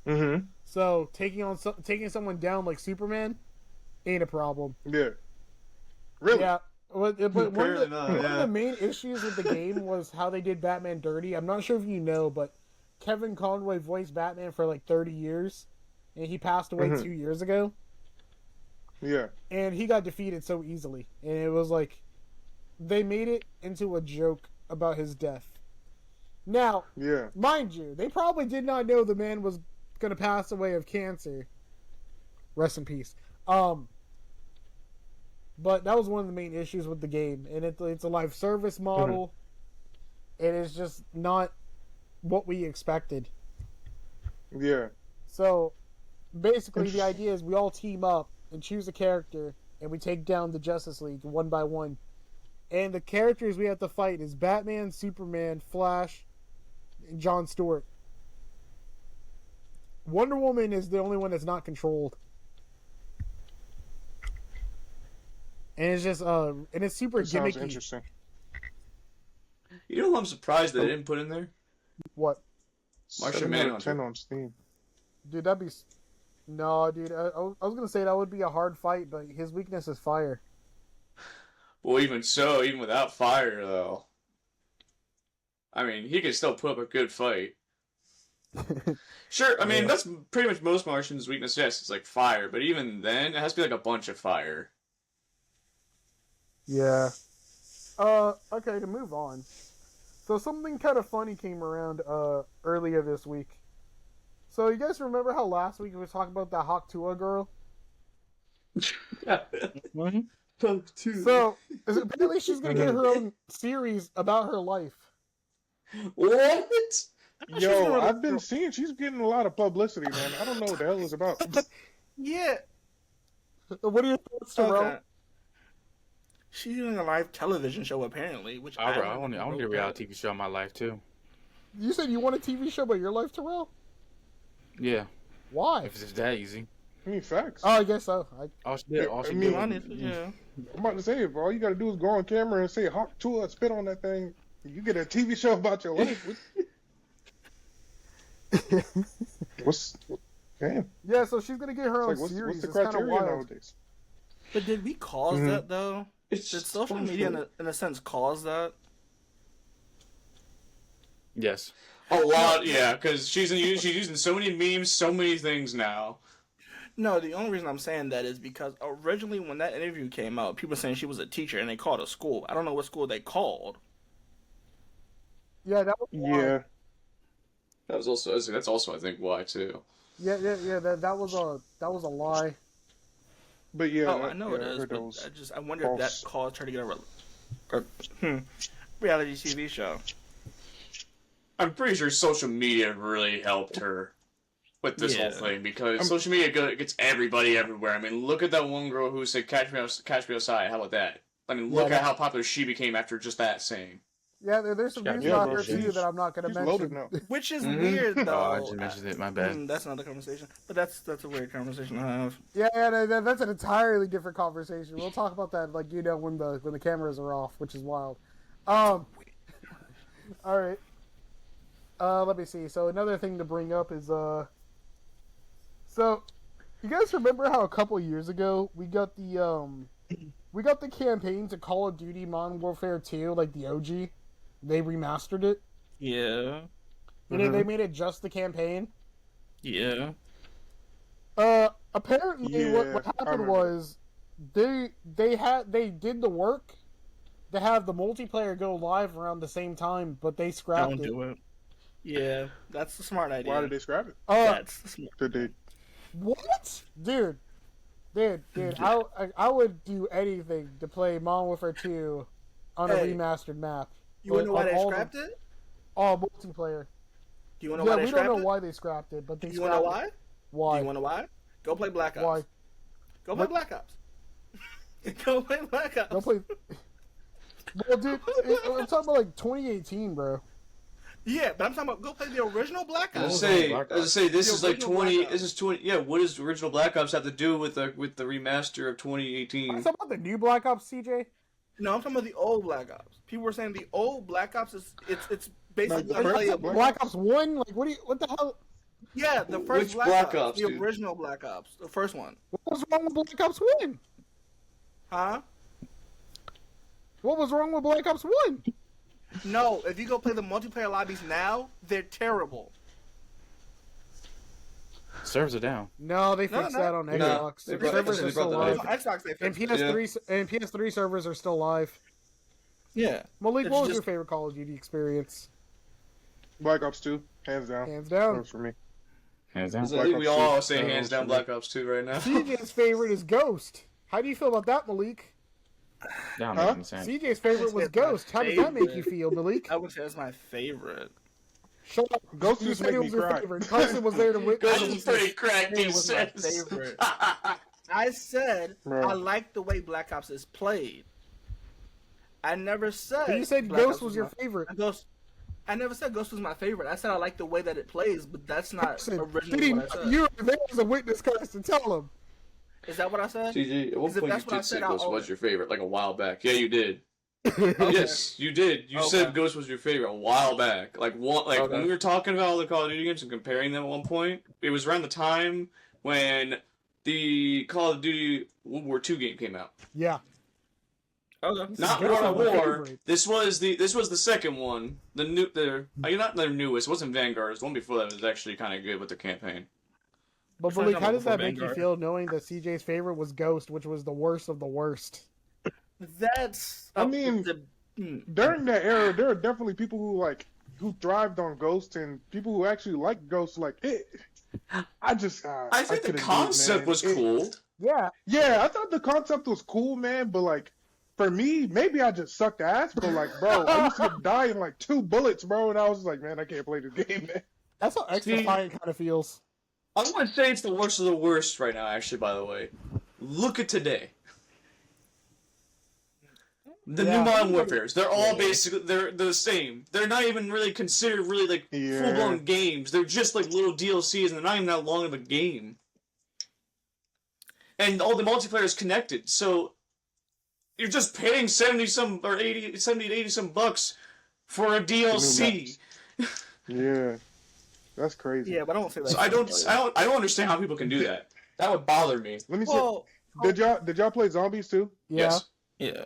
Mm-hmm. So taking someone down like Superman ain't a problem. Yeah. Really? Yeah. But one of not, the main issues with the game was how they did Batman dirty. I'm not sure if you know, but Kevin Conroy voiced Batman for like 30 years, and he passed away 2 years ago. Yeah. And he got defeated so easily. And it was like, they made it into a joke about his death. Now, Yeah. mind you, they probably did not know the man was going to pass away of cancer. Rest in peace. But that was one of the main issues with the game. And it's a live service model. And it's just not what we expected. Yeah. So, basically, the idea is we all team up and choose a character, and we take down the Justice League one by one. And the characters we have to fight is Batman, Superman, Flash, and Jon Stewart. Wonder Woman is the only one that's not controlled. And it's just, and it's super Sounds gimmicky. interesting. You know who I'm surprised they didn't put in there? What? Martian 7 out of Manhunter. 10 on Steam. Dude, that'd be... No, dude, I was going to say that would be a hard fight, but his weakness is fire. Well, even so, even without fire, though. I mean, he can still put up a good fight. Sure, I mean, that's pretty much most Martians' weakness. Yes, it's like fire, but even then, it has to be like a bunch of fire. Yeah. Okay, to move on. So something kind of funny came around earlier this week. So you guys remember how last week we were talking about that Hawk Tuah girl? So apparently she's gonna get her own series about her life. What? Yo, I've been seeing she's getting a lot of publicity, man. I don't know what the hell it's about. Yeah. What are your thoughts, Terrell? Okay. She's doing a live television show apparently, which I want to get a reality TV show on my life too. You said you want a TV show about your life, Terrell? Yeah. Why? If it's that easy. I mean, facts. Oh, I guess so. All she did, I mean, yeah. I'm about to say, if all you gotta do is go on camera and say Hawk Tuah, spit on that thing, you get a TV show about your life. Damn. Yeah, so she's gonna get her own It's like, series. what's the It's kind of criteria wild. nowadays? But did we cause that though? Did It's social media, in a sense, cause that? Yes. a lot, yeah, because she's using so many memes, so many things now. No, the only reason I'm saying that is because originally when that interview came out, people were saying she was a teacher and they called a school. I don't know what school they called. Yeah, that was wild. Yeah. That's also I think why too. Yeah. That was a lie. But yeah, Oh, I know it is, but I wonder if that caused her to get a reality TV show. I'm pretty sure social media really helped her with this whole thing because social media gets everybody everywhere. I mean, look at that one girl who said "Catch me outside." How about that? I mean, look at how popular she became after just that saying. Yeah, there's some news about her too that I'm not going to mention. Loaded now. Which is weird, though. Oh, I just mentioned it. My bad. That's another conversation. But that's a weird conversation to have. Yeah, that's an entirely different conversation. We'll talk about that, like, when the cameras are off, which is wild. All right. Let me see. So another thing to bring up is so you guys remember how a couple years ago we got the campaign to Call of Duty Modern Warfare 2, like the OG. They remastered it. Yeah. And they made it just the campaign. Yeah. Apparently what happened was they did the work to have the multiplayer go live around the same time, but they scrapped it. Don't do it. Yeah, that's the smart idea. Why did they scrap it? That's the smart. Did they? What? Dude, I would do anything to play Modern Warfare 2 on a remastered map. You wanna know why they scrapped it? Oh, multiplayer. Do you wanna know why they scrapped it? We don't know why they scrapped it, but they scrapped it. You wanna know why? Why? Do you wanna know why? Go play Black Ops. Why? Go play Black Ops. Go play Black Ops. Don't play. Well, dude, I'm talking about like 2018, bro. Yeah, but I'm talking about go play the original Black Ops. This is like 20. Black Ops. This is 20. Yeah, what does the original Black Ops have to do with the remaster of 2018? Are you talking about the new Black Ops, CJ? No, I'm talking about the old Black Ops. People were saying the old Black Ops is it's basically Like the first unplayable. Black Ops 1? Like, what the hell? Yeah, the first Which Black Ops, the dude? original Black Ops, the first one. What was wrong with Black Ops 1? Huh? What was wrong with Black Ops 1? No, if you go play the multiplayer lobbies now, they're terrible. Servers are down. No, they fixed that on Xbox. They The brought servers that- are they still brought that live. back. Xbox, they And fixed PS3 servers are still live. Yeah. Malik, It's what was just- your favorite Call of Duty experience? Black Ops 2, hands down. Hands That down. was for me. Hands down. I think we Ops all 2. say hands down Black Ops 2 right now. CJ's favorite is Ghost. How do you feel about that, Malik? That Huh? makes sense. CJ's favorite was It's my Ghost. How did that make you favorite. feel, Malik? I would say that's my favorite. Shut up. Ghost You just said make it me was your cry. favorite. Carson was there to witness. Ghost is pretty cracked, he It was my says. favorite. I said Bro. I like the way Black Ops is played. I never said. But you said Black Ghost Ops was your my- favorite. Ghost. I never said Ghost was my favorite. I said I like the way that it plays, but that's not Carson, originally what I said. you were there as a witness, Carson. Tell him. Is that what I said? CJ, at one Because if point that's you what I did say said, I'll Ghost own was it. your favorite, like a while back. Yeah, you did. Okay. Yes, you did. You Okay. said Ghost was your favorite a while back. Like Okay. when we were talking about all the Call of Duty games and comparing them at one point, it was around the time when the Call of Duty World War II game came out. Yeah. Okay. Not Ghost World was of my War. favorite. This was the second one. Not their newest. It wasn't Vanguard. It was the one before that was actually kind of good with the campaign. But It's not Malik, how number does that before make you Vanguard. feel knowing that CJ's favorite was Ghost, which was the worst of the worst? That's. I mean, during that era, there are definitely people who thrived on Ghost and people who actually like Ghost. Like it, I just. I think the couldn't do it, concept man. was cool. Yeah. Yeah, I thought the concept was cool, man. But like, for me, maybe I just sucked ass. But like, bro, I used to die in like 2 bullets, bro, and I was like, man, I can't play this game, man. That's how X Defiant kind of feels. I wouldn't say it's the worst of the worst right now, actually, by the way. Look at today. The Yeah. new Modern Warfares, they're all basically, they're the same. They're not even really considered really like Yeah. full-blown games. They're just like little DLCs and they're not even that long of a game. And all the multiplayer is connected, so you're just paying 70 to 80 some bucks for a DLC. Yeah, that's crazy. Yeah, but I don't say that. So I don't understand how people can do that. That would bother me. Let me see. Well, Did y'all play zombies too? Yeah. Yes. yeah.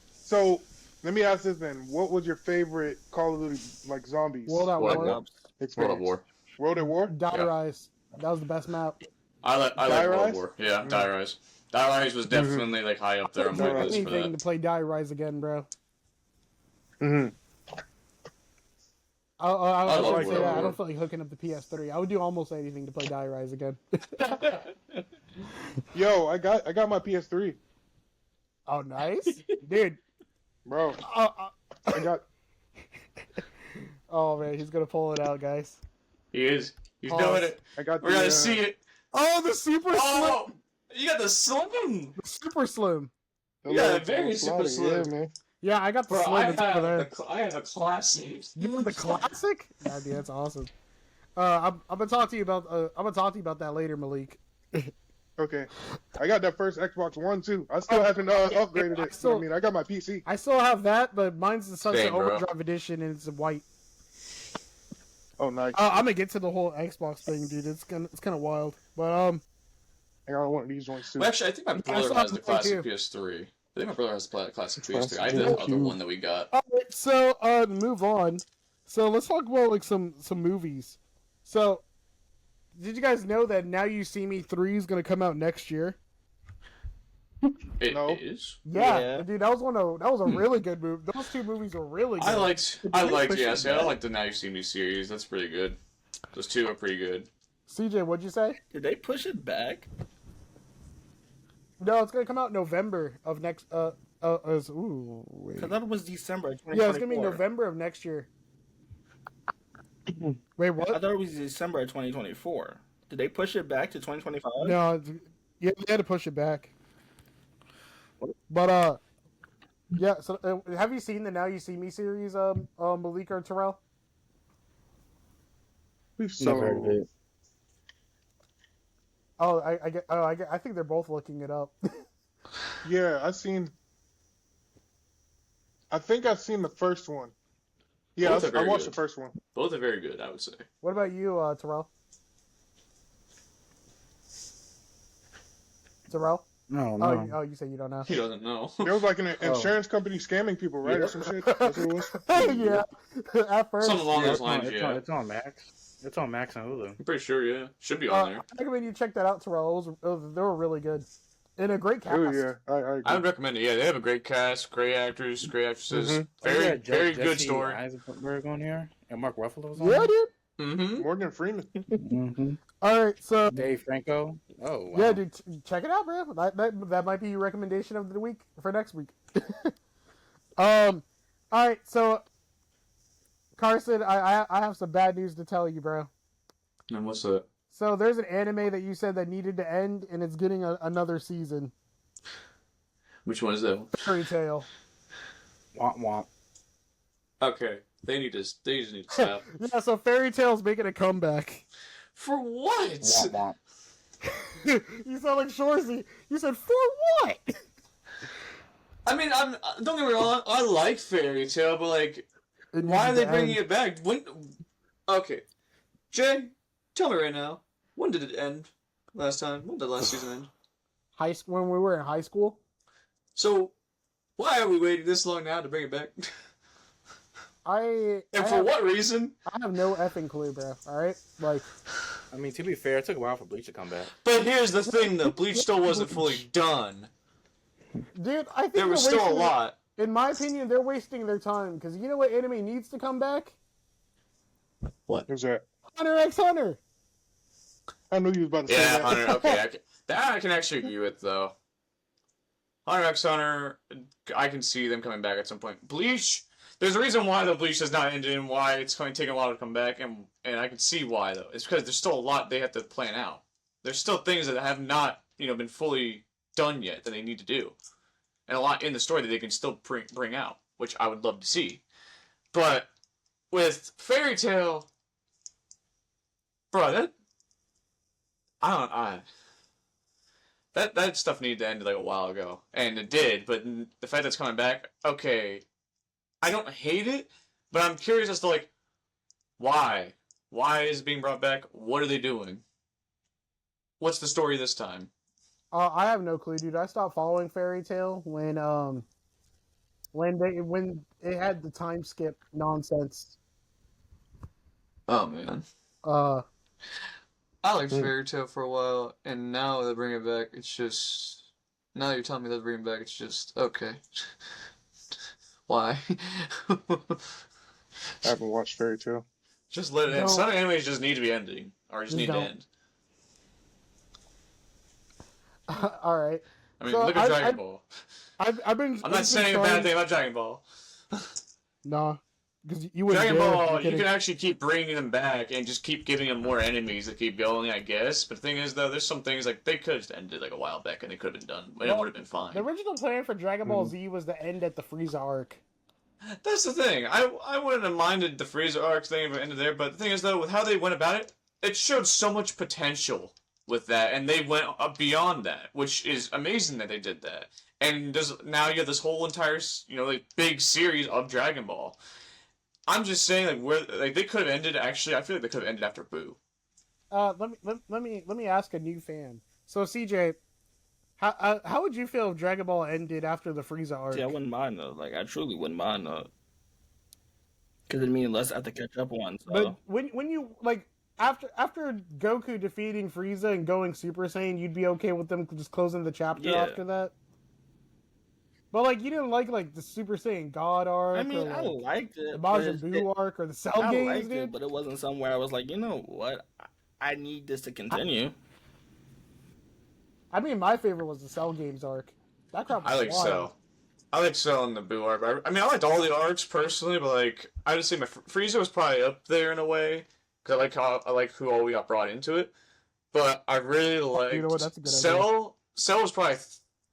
So let me ask this then: what was your favorite Call of Duty like zombies World at World at War. War. World experience? of War. World at War. Die Rise. That was the best map. I like Die World Rise? of War. Yeah, Die Rise. Die Rise was definitely like high up there on Die my Rise. list for Anything that. to play Die Rise again, bro. Mm-hmm. I love would World say at that. I War. don't feel like hooking up the PS3. I would do almost anything to play Die Rise again. Yo, I got my PS3, Oh, nice, dude. bro. Uh, I got. oh man, he's gonna pull it out, guys. He is. He's Oh, doing it. I got. We're gonna see it. Oh, the super Oh, you got the slim. super slim. Yeah, very super slim. slim. Yeah, man. Yeah, I got the Bro, slim. It's over there. I have a classic. You want the classic? Yeah, dude, that's awesome. I'm gonna talk to you about. I'm gonna talk to you about that later, Malik. Okay, I got that first Xbox One too. I still haven't upgraded it. still- I mean, I got my PC. I still have that, but mine's the Sunset Same, bro. Overdrive edition, and it's white. Oh, nice. I'm gonna get to the whole Xbox thing, dude. It's kind of wild, but I got one of these ones too. Well, actually, I think my brother still has have the to play classic too. PS3. I think my brother has the classic PS3. Classic I have the PS3. other one that we got. all right. So move on. So let's talk about like some movies. So, did you guys know that Now You See Me 3 is gonna come out next year? It No. is. Yeah, Yeah. dude, that was a really good movie. Those 2 movies were really good. I liked push it yes, I back? like the Now You See Me series. That's pretty good. Those 2 are pretty good. CJ, what'd you say? Did they push it back? No, it's gonna come out in November of next. Wait. Because that was December. Yeah, it's gonna be 2024. November of next year. Wait, I what? thought it was December of 2024. Did they push it back to 2025? No, yeah, they had to push it back. But yeah. So, have you seen the Now You See Me series, Malik or Terrell? Never heard of it. Oh, I think they're both looking it up. Yeah, I think I've seen the first one. Yeah, I watched the first one. Both are very good, I would say. What about you, Terrell? Terrell? No. Oh, you say you don't know. He doesn't know. There was like an insurance company scamming people, right, or some shit. That's what it was. Yeah, at first. Something along those lines, yeah. It's on Max. It's on Max and Hulu. I'm pretty sure, yeah. Should be on there. I recommend you check that out, Terrell. They were really good. And a great cast. Oh, yeah. I agree. I would recommend it. Yeah, they have a great cast, great actors, great actresses. Mm-hmm. Very good story. Eisenberg on here, and Mark Ruffalo's on Yeah, here. dude. Mm-hmm. Morgan Freeman. Mm-hmm. All right, so Dave Franco. Oh, wow. yeah, dude, check it out, bro. That might be your recommendation of the week for next week. All right, so Carson, I have some bad news to tell you, bro. And what's that? So there's an anime that you said that needed to end, and it's getting another season. Which one is that? Fairy Tail. Womp womp. Okay, they just need to stop. Yeah, so Fairy Tail's making a comeback. For what? Womp womp. You sound like Shorzy. You said, for what? I mean, don't get me wrong. I like Fairy Tail, but like, why are they bringing it back? When? Okay, Jay, tell me right now. When did it end? Last time? When did the last season end? High school, when we were in high school. So, why are we waiting this long now to bring it back? What reason? I have no effing clue, bro. All right, like. I mean, to be fair, it took a while for Bleach to come back. But here's the thing, though. Bleach still wasn't fully done. Dude, I think There was still a lot. In my opinion, they're wasting their time because you know what anime needs to come back? What? Who's that? Hunter x Hunter. I knew you was about to say Yeah, that. Hunter. Okay, that I can actually agree with, though. Hunter x Hunter, I can see them coming back at some point. Bleach, there's a reason why the Bleach has not ended and why it's going to take a while to come back, and I can see why, though. It's because there's still a lot they have to plan out. There's still things that have not, been fully done yet that they need to do. And a lot in the story that they can still bring out, which I would love to see. But with Fairy Tail, bro, that stuff needed to end like a while ago, and it did. But the fact that it's coming back, okay, I don't hate it, but I'm curious as to like why is it being brought back? What are they doing? What's the story this time? I have no clue, dude. I stopped following Fairy Tail when it had the time skip nonsense. Oh man. I liked Fairy Tail for a while, and now they bring it back. It's just now that you're telling me they're bringing it back. It's just okay. Why? I haven't watched Fairy Tail. Just let it end. Some animes just need to be ending, or just need to end. All right. I mean, look at Dragon Ball. I'm not saying a bad thing about Dragon Ball. Nah, because you wouldn't. Dragon Ball, you can actually keep bringing them back and just keep giving them more enemies that keep going, I guess. But the thing is, though, there's some things like they could have just ended like a while back and they could have been done. And it would have been fine. The original plan for Dragon Ball Z was to end at the Frieza arc. That's the thing. I wouldn't have minded the Frieza arc thing if it ended there. But the thing is, though, with how they went about it, it showed so much potential with that, and they went beyond that, which is amazing that they did that. And now you have this whole entire, like big series of Dragon Ball. I'm just saying, they could have ended. Actually, I feel like they could have ended after Boo. Let me ask a new fan. So CJ, how would you feel if Dragon Ball ended after the Frieza arc? Yeah, I wouldn't mind though. Like I truly wouldn't mind though. Because it means less I have to catch up on. So. But when you like. After Goku defeating Frieza and going Super Saiyan, you'd be okay with them just closing the chapter after that? But, like, you didn't like the Super Saiyan God arc? I mean, or, I liked it. The Majin Buu arc or the Cell games, liked dude? it, but it wasn't somewhere I was like, you know what? I need this to continue. I mean, my favorite was the Cell games arc. That crap was wild. Cell. I like Cell and the Buu arc. I mean, I liked all the arcs personally, but, like, I would say my Frieza was probably up there in a way. Because I like who all we got brought into it, but I really liked That's a good Cell. idea. Cell was probably,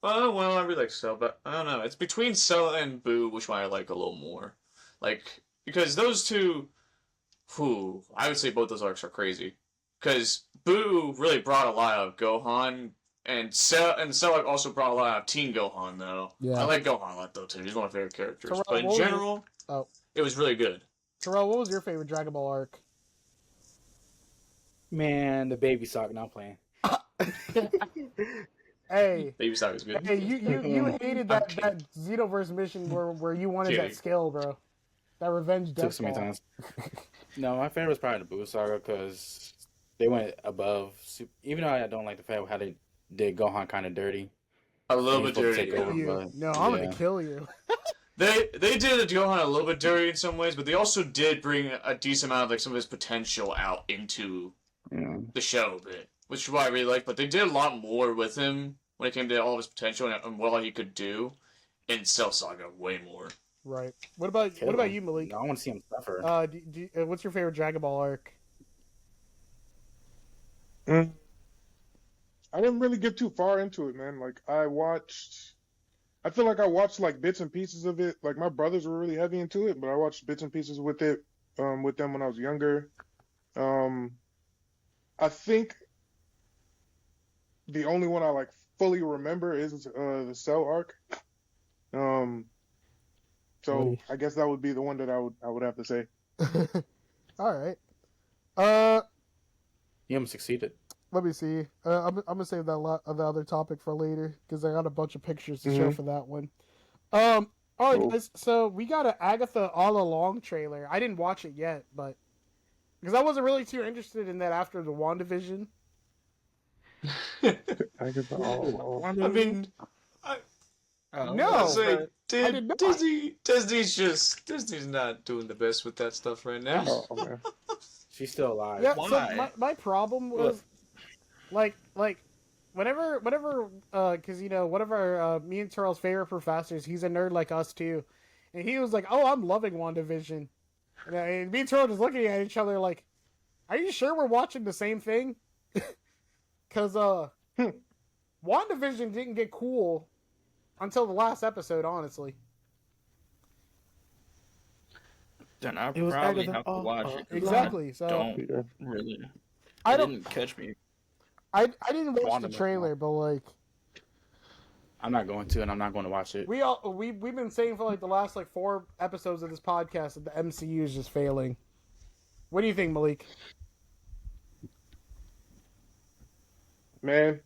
I really like Cell, but I don't know. It's between Cell and Boo, which one I like a little more, like because those two, I would say both those arcs are crazy. Because Boo really brought a lot of Gohan, and Cell also brought a lot of Teen Gohan, though. Yeah. I like Gohan a lot, though, too. He's one of my favorite characters. Terrell, but in general, it was really good. Terrell, what was your favorite Dragon Ball arc? Man, the baby sock not playing. Hey, Baby Sock is good. hey, you hated that Xenoverse mission where you wanted that skill, bro. That revenge death Took so many ball. times. No, my favorite was probably the Boo Saga because they went above. Even though I don't like the fact how they did Gohan kind of dirty. A little bit dirty. No, I'm gonna kill you. They did Gohan a little bit dirty in some ways, but they also did bring a decent amount of like some of his potential out into the show a bit, which is what I really like. But they did a lot more with him when it came to all of his potential and what all he could do in Cell Saga. Way more. Right. What about you, Malik? No, I want to see him suffer. What's your favorite Dragon Ball arc? I didn't really get too far into it, man. Like I feel like I watched like bits and pieces of it. Like my brothers were really heavy into it, but I watched bits and pieces with it, with them when I was younger. I think the only one I like fully remember is the Cell arc. So I guess that would be the one that I would have to say. All right. You haven't succeeded. Let me see. I'm gonna save the other topic for later because I got a bunch of pictures to show for that one. All right, guys. So we got an Agatha All Along trailer. I didn't watch it yet, but because I wasn't really too interested in that after the WandaVision. Agatha All Along. I mean, no. Disney's not doing the best with that stuff right now. Oh, man. She's still alive. Yeah. So my problem was like whenever because one of our me and Terrell's favorite professors, he's a nerd like us too, and he was like, "Oh, I'm loving WandaVision," and me and Terrell just looking at each other like, "Are you sure we're watching the same thing?" Because WandaVision didn't get cool until the last episode, honestly. Then I probably have to watch it. Exactly. So don't really. It didn't catch me. I didn't watch the trailer, but like, I'm not going to, and I'm not going to watch it. We've been saying for like the last like 4 episodes of this podcast that the MCU is just failing. What do you think, Malik? Man,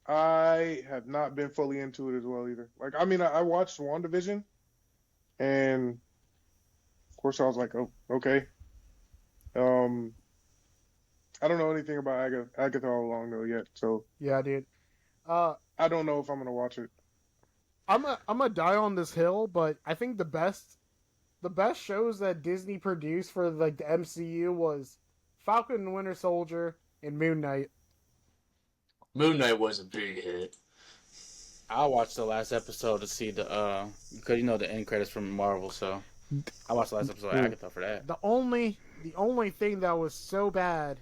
I have not been fully into it as well either. Like, I mean, I watched WandaVision, and of course I was like, oh, okay. I don't know anything about Agatha All Along though yet, so yeah, dude. I don't know if I'm gonna watch it. I'm gonna die on this hill, but I think the best shows that Disney produced for like the MCU was Falcon and Winter Soldier and Moon Knight. Moon Knight was a big hit. I watched the last episode to see the because the end credits from Marvel, so I watched the last episode of Agatha for that. The only thing that was so bad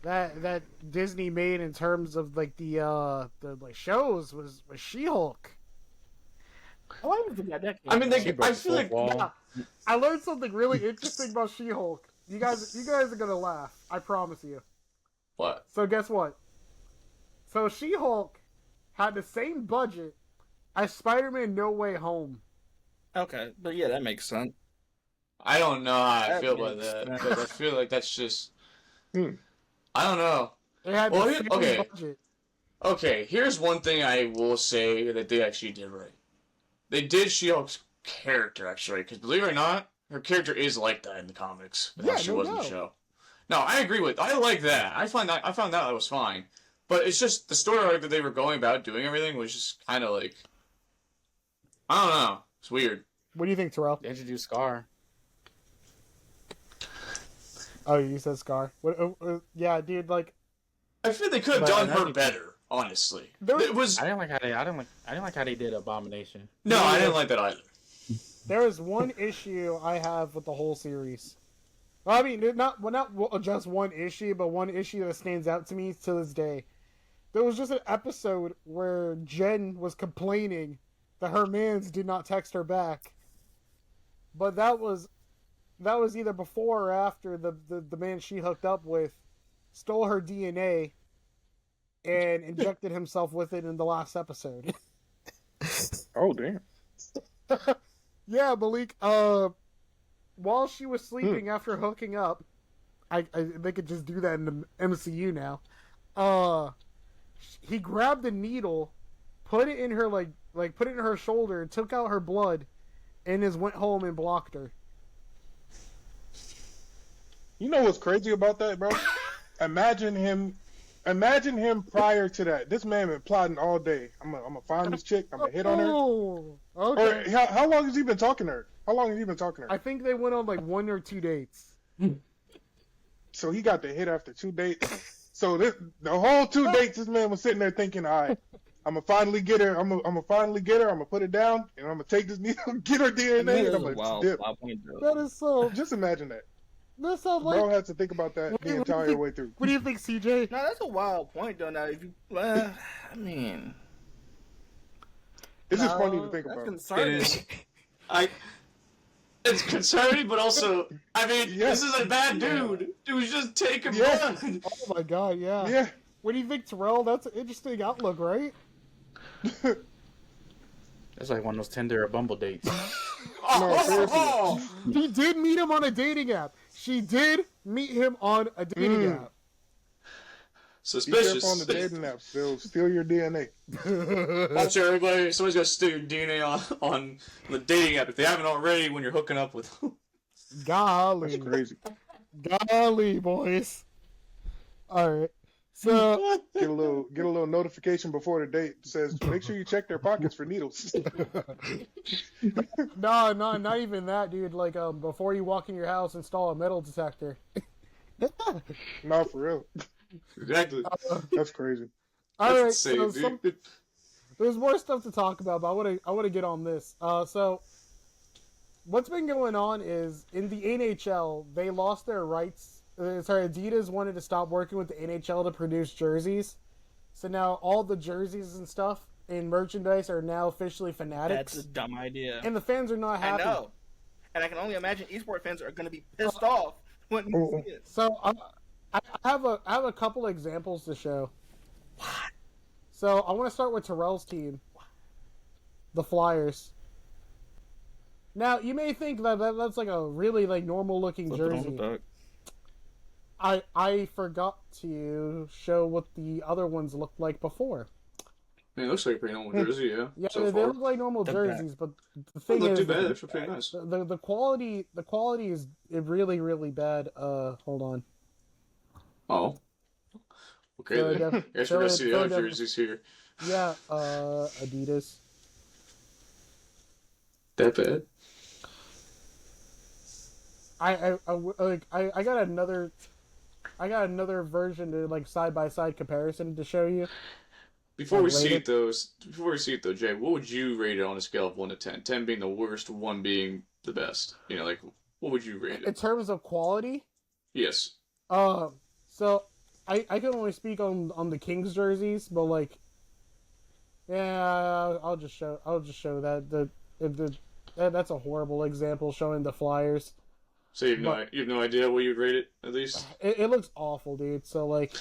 that Disney made in terms of like the like shows was She-Hulk. I mean, I feel like I learned something really interesting about She-Hulk. You guys are gonna laugh. I promise you. What? So guess what? So She-Hulk had the same budget as Spider-Man No Way Home. Okay, but yeah, that makes sense. I don't know how I feel about that because I feel like that's just. I don't know. It had the same budget. Okay, here's one thing I will say that they actually did right. They did She-Hulk's character actually, because believe it or not, her character is like that in the comics. How she was in the show. No, I agree with. I like that. I found that was fine, but it's just the story arc that they were going about doing everything was just kind of like. I don't know. It's weird. What do you think, Terrell? They introduced Scar. Oh, you said Scar. Yeah, dude. Like, I feel they could have done her better. Honestly, it was. I didn't like how they did Abomination. No, I didn't like that either. There is one issue I have with the whole series. Well, I mean, not just one issue, but one issue that stands out to me to this day. There was just an episode where Jen was complaining that her mans did not text her back. But that was that was either before or after the man she hooked up with stole her DNA and injected himself with it in the last episode. Oh damn. Yeah, Malik. While she was sleeping after hooking up, they could just do that in the MCU now. He grabbed a needle, put it in her put it in her shoulder, took out her blood, and just went home and blocked her. You know what's crazy about that, bro? Imagine him prior to that. This man been plotting all day. I'm gonna find this chick. I'm gonna hit on her. Oh, okay. Or how long has he been talking to her? I think they went on like 1 or 2 dates. So he got the hit after 2 dates. So the whole 2 dates, this man was sitting there thinking, all right, I'm gonna finally get her. I'm gonna finally get her. I'm gonna put it down, and I'm gonna take this needle, get her DNA, and I'm gonna dip. That is so. Just imagine that. That sounds like. Bro had to think about that the entire way through. What do you think, CJ? No, that's a wild point, though. Now, if you, I mean, It's just funny to think that's about. concerning. It is. It's concerning, but also, I mean, this is a bad dude. He was just taking blood. Oh my god, yeah. Yeah. What do you think, Terrell? That's an interesting outlook, right? That's like one of those Tinder or Bumble dates. He did meet him on a dating app. She did meet him on a dating app. Be careful Suspicious. on the dating apps. They'll steal your DNA. I'm sure everybody, somebody's gonna steal your DNA on the dating app if they haven't already when you're hooking up with them. Golly. That's crazy. Golly, boys. Alright. So Get a little notification before the date that says make sure you check their pockets for needles. no, not even that, dude. Like before you walk in your house, install a metal detector. No, for real. Exactly. That's crazy. Alright, insane, so dude. there's more stuff to talk about, but I wanna get on this. So what's been going on is in the NHL, they lost their rights. Adidas wanted to stop working with the NHL to produce jerseys. So now all the jerseys and stuff and merchandise are now officially Fanatics. That's a dumb idea. And the fans are not happy. I know. And I can only imagine esports fans are going to be pissed off when you see it. So I have a couple examples to show. What? So I want to start with Terrell's team, the Flyers. Now you may think that's like a really like normal looking jersey. I forgot to show what the other ones looked like before. I mean, it looks like a pretty normal jersey, yeah. Yeah, so they far. look like normal jerseys, but the They thing look is, too bad. They're pretty nice. the quality is really really bad. Hold on. Oh. Okay, then. I guess we're gonna see the other jerseys here. Yeah, Adidas. That bad? I got another version to like side by side comparison to show you. Before we see it though, Jay, what would you rate it on a scale of 1 to 10? 10 being the worst, 1 being the best. You know, like what would you rate it? In terms of quality? Yes. So I can only speak on the Kings jerseys, but like, yeah, I'll just show that that's a horrible example showing the Flyers. So you have no idea what you'd rate it at least. It looks awful, dude. So like,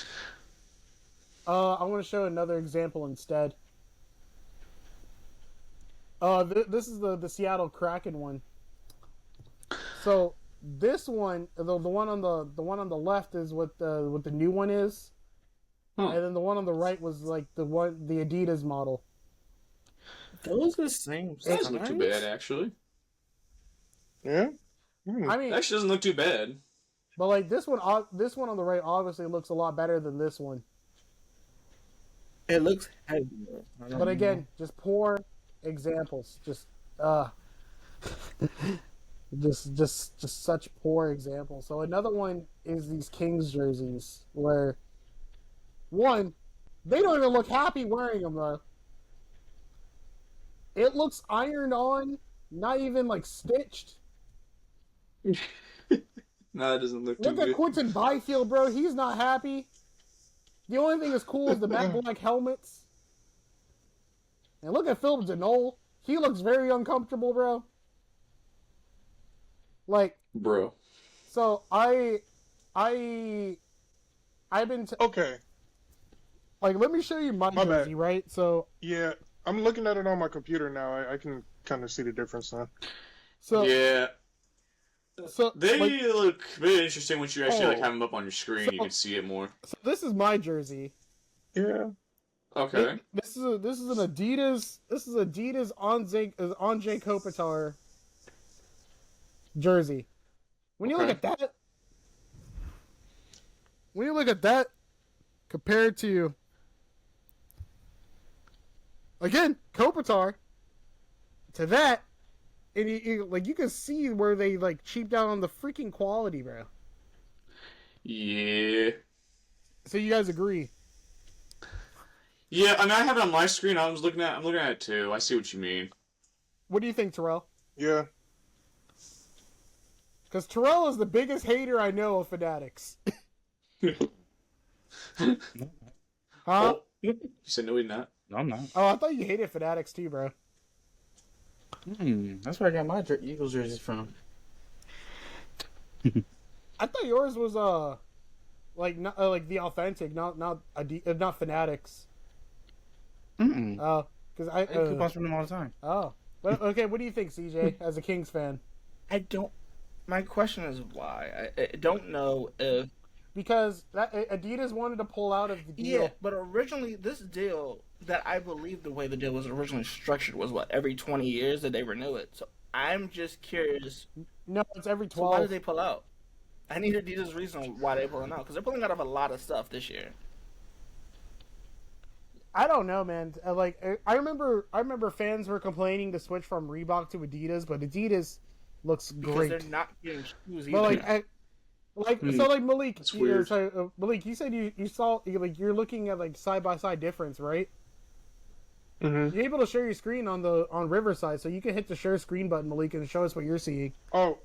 I want to show another example instead. This is the Seattle Kraken one. So this one, the one on the left is what the new one is, and then the one on the right was like the Adidas model. Those are the same. It doesn't look too bad actually. Yeah. I mean, it actually doesn't look too bad. But like this one on the right obviously looks a lot better than this one. It looks heavier. But again, just poor examples. Just such poor examples. So another one is these Kings jerseys where one, they don't even look happy wearing them though. It looks ironed on, not even like stitched. No, it doesn't look too Look at good. Quentin Byfield, bro. He's not happy. The only thing that's cool is the matte black helmets. And look at Philip Deneau. He looks very uncomfortable, bro. Like, Bro. So I've been Okay. like, let me show you my jersey, bad. right? So Yeah, I'm looking at it on my computer now. I can kind of see the difference now. so Yeah. so They like, look very interesting once you actually like Oh. have them up on your screen. So- You can see it more. so this is my jersey. Yeah. Okay. This is an Adidas. This is Adidas Anze Kopitar jersey. When you look Okay. at that, compared to again Kopitar, to that, and you can see where they like cheaped out on the freaking quality, bro. Yeah. So you guys agree? Yeah, I mean, I have it on my screen. I'm looking at it too. I see what you mean. What do you think, Terrell? Yeah. Because Terrell is the biggest hater I know of Fanatics. Huh? Oh, you said no, he's not. No, I'm not. Oh, I thought you hated Fanatics too, bro. That's where I got my Eagles jerseys from. I thought yours was like not like the authentic, not Fanatics. Oh, because I coupons from them all the time. Oh, well, okay. What do you think, CJ, as a Kings fan? My question is why. I don't know if. Because Adidas wanted to pull out of the deal. Yeah, but originally this deal, that I believe the way the deal was originally structured was what, every 20 years that they renew it. So I'm just curious. No, it's every So why 12. did they pull out? I need Adidas' reason why they're pulling out, because they're pulling out of a lot of stuff this year. I don't know, man. I remember fans were complaining to switch from Reebok to Adidas, but Adidas looks Because great. they're not getting shoes either. But like Malik, That's weird. Malik, you said you saw like you're looking at like side by side difference, right? Mm-hmm. You're able to share your screen on Riverside, so you can hit the share screen button, Malik, and show us what you're seeing. Oh,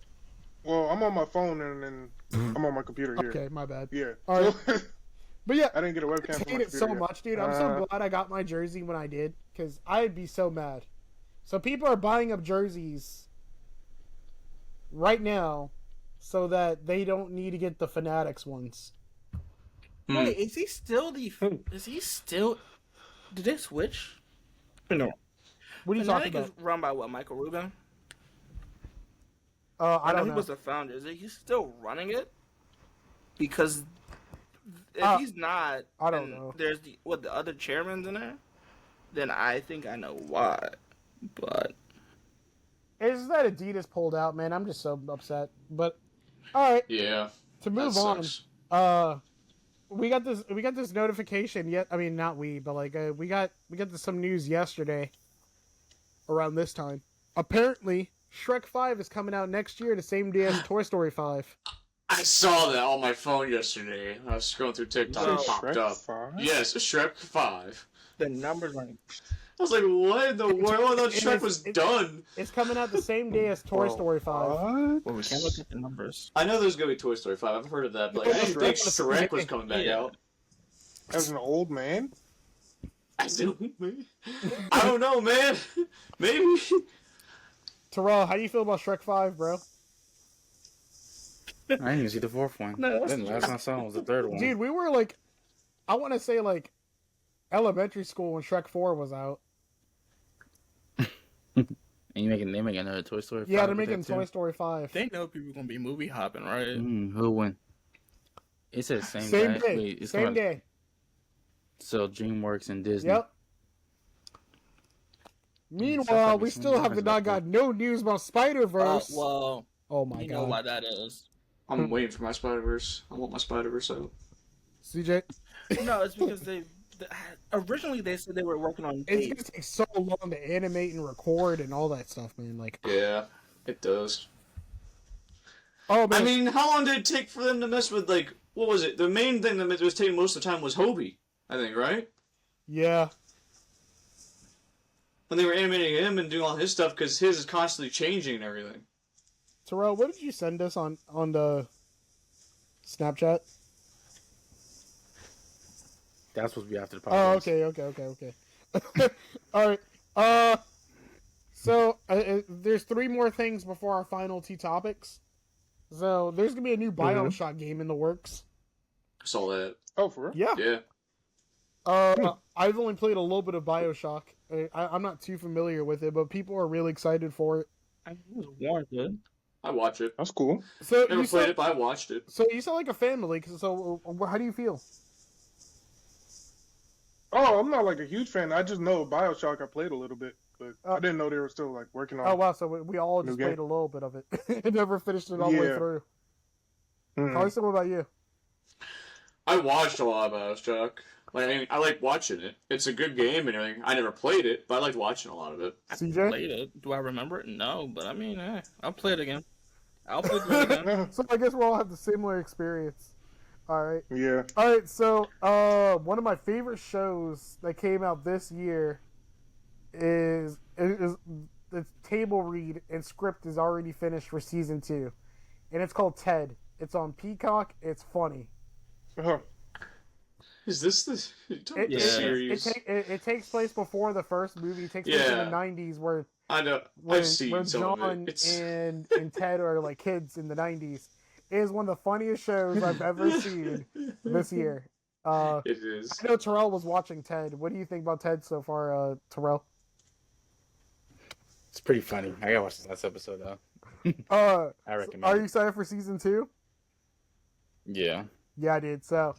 well, I'm on my phone and then I'm on my computer here. Okay, my bad. Yeah. All right. But yeah, I didn't get a webcam I for my hate it so computer yet. much, dude. I'm so glad I got my jersey when I did, because I'd be so mad. So people are buying up jerseys right now so that they don't need to get the Fanatics ones. Wait, is he still the? Is he still? Did they switch? No. What are you talking Fanatic about? is run by what? Michael Rubin. I don't He know. was the founder. Is he still running it? Because if he's not, I don't and know. There's the other chairman's in there. Then I think I know why. But It's that Adidas pulled out, man. I'm just so upset. But all right, Yeah. to move that on. sucks. We got this notification yet. I mean, not we, but like we got some news yesterday. Around this time, apparently Shrek 5 is coming out next year, the same day as Toy Story 5. I saw that on my phone yesterday. I was scrolling through TikTok. You It said popped Shrek up. 5? Yes, Shrek 5. the numbers are. I was like, what in the world? I thought Shrek was done. It's coming out the same day as Toy Story 5. What? Well, we can't look at the numbers. I know there's gonna be Toy Story 5. I've heard of that, but like, I didn't think Shrek was coming back Yeah. out. As an old man? I don't know, man. Maybe. Terrell, how do you feel about Shrek 5, bro? I didn't even see the fourth one. No, that's Then the last one I saw was the third one. Dude, we were like, I want to say like elementary school when Shrek 4 was out. And they making another Toy Story 5 Yeah, they're with making that, too? Toy Story 5. They know people gonna be movie hopping, right? Who won? It says same Same day. Wait, it's Same called- day. So DreamWorks and Disney. Yep. Meanwhile, we still have Difference not about got no news about Spider-Verse. Well, Oh my you god. know why that is. I'm waiting for my Spider-Verse. I want my Spider-Verse out. CJ? No, it's because originally they said they were working on It's tape. gonna take so long to animate and record and all that stuff, man. Like, Yeah, it does. oh man, I mean, how long did it take for them to mess with, like, what was it? The main thing that was taking most of the time was Hobie, I think, right? yeah. When they were animating him and doing all his stuff, because his is constantly changing and everything. Terrell, what did you send us on the Snapchat? That's supposed to be after the Oh, podcast. okay. All right. So there's three more things before our final two topics. So there's gonna be a new Bioshock game in the works. Saw that. Oh, for real? Yeah. Yeah. I've only played a little bit of Bioshock. I'm not too familiar with it, but people are really excited for it. It was warm, good. I watch it. That's cool. So Never played it, but I watched it. So you sound like a family. So how do you feel? Oh, I'm not like a huge fan. I just know Bioshock. I played a little bit, but I didn't know they were still like working on. Oh wow! So we all just game. played a little bit of it. and never finished it all the way through. Carson, what about you? I watched a lot of Bioshock. Like, I mean, I like watching it. It's a good game and everything. I never played it, but I liked watching a lot of it. CJ? Played it. Do I remember it? No, but I mean, I'll play it again. I'll play it again. So I guess we all have the similar experience. All right. Yeah. All right. So one of my favorite shows that came out this year is the table read and script is already finished for season 2, and it's called Ted. It's on Peacock. It's funny. Uh-huh. Is this the series? It takes place before the first movie. It takes place in the 90s where I know. where I've seen some of John it. and Ted are like kids in the 90s. It is one of the funniest shows I've ever seen this year. It is. I know Terrell was watching Ted. What do you think about Ted so far, Terrell? It's pretty funny. I gotta watch this last episode though. I recommend. Are you excited for season 2? Yeah. Yeah, dude. So,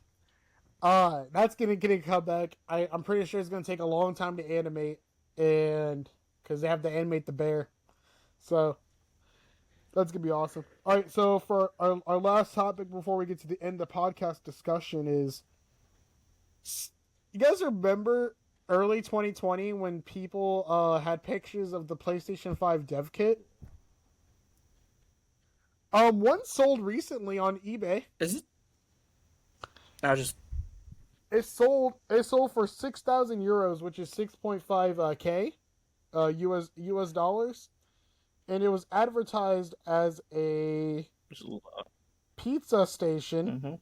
that's gonna come back. I'm pretty sure it's gonna take a long time to animate, and because they have to animate the bear, so that's gonna be awesome. All right, so for our last topic before we get to the end of the podcast discussion is, you guys remember early 2020 when people had pictures of the PlayStation 5 dev kit? One sold recently on eBay. Is it? It sold for 6,000 euros, which is 6.5 K, US dollars, and it was advertised as a pizza station.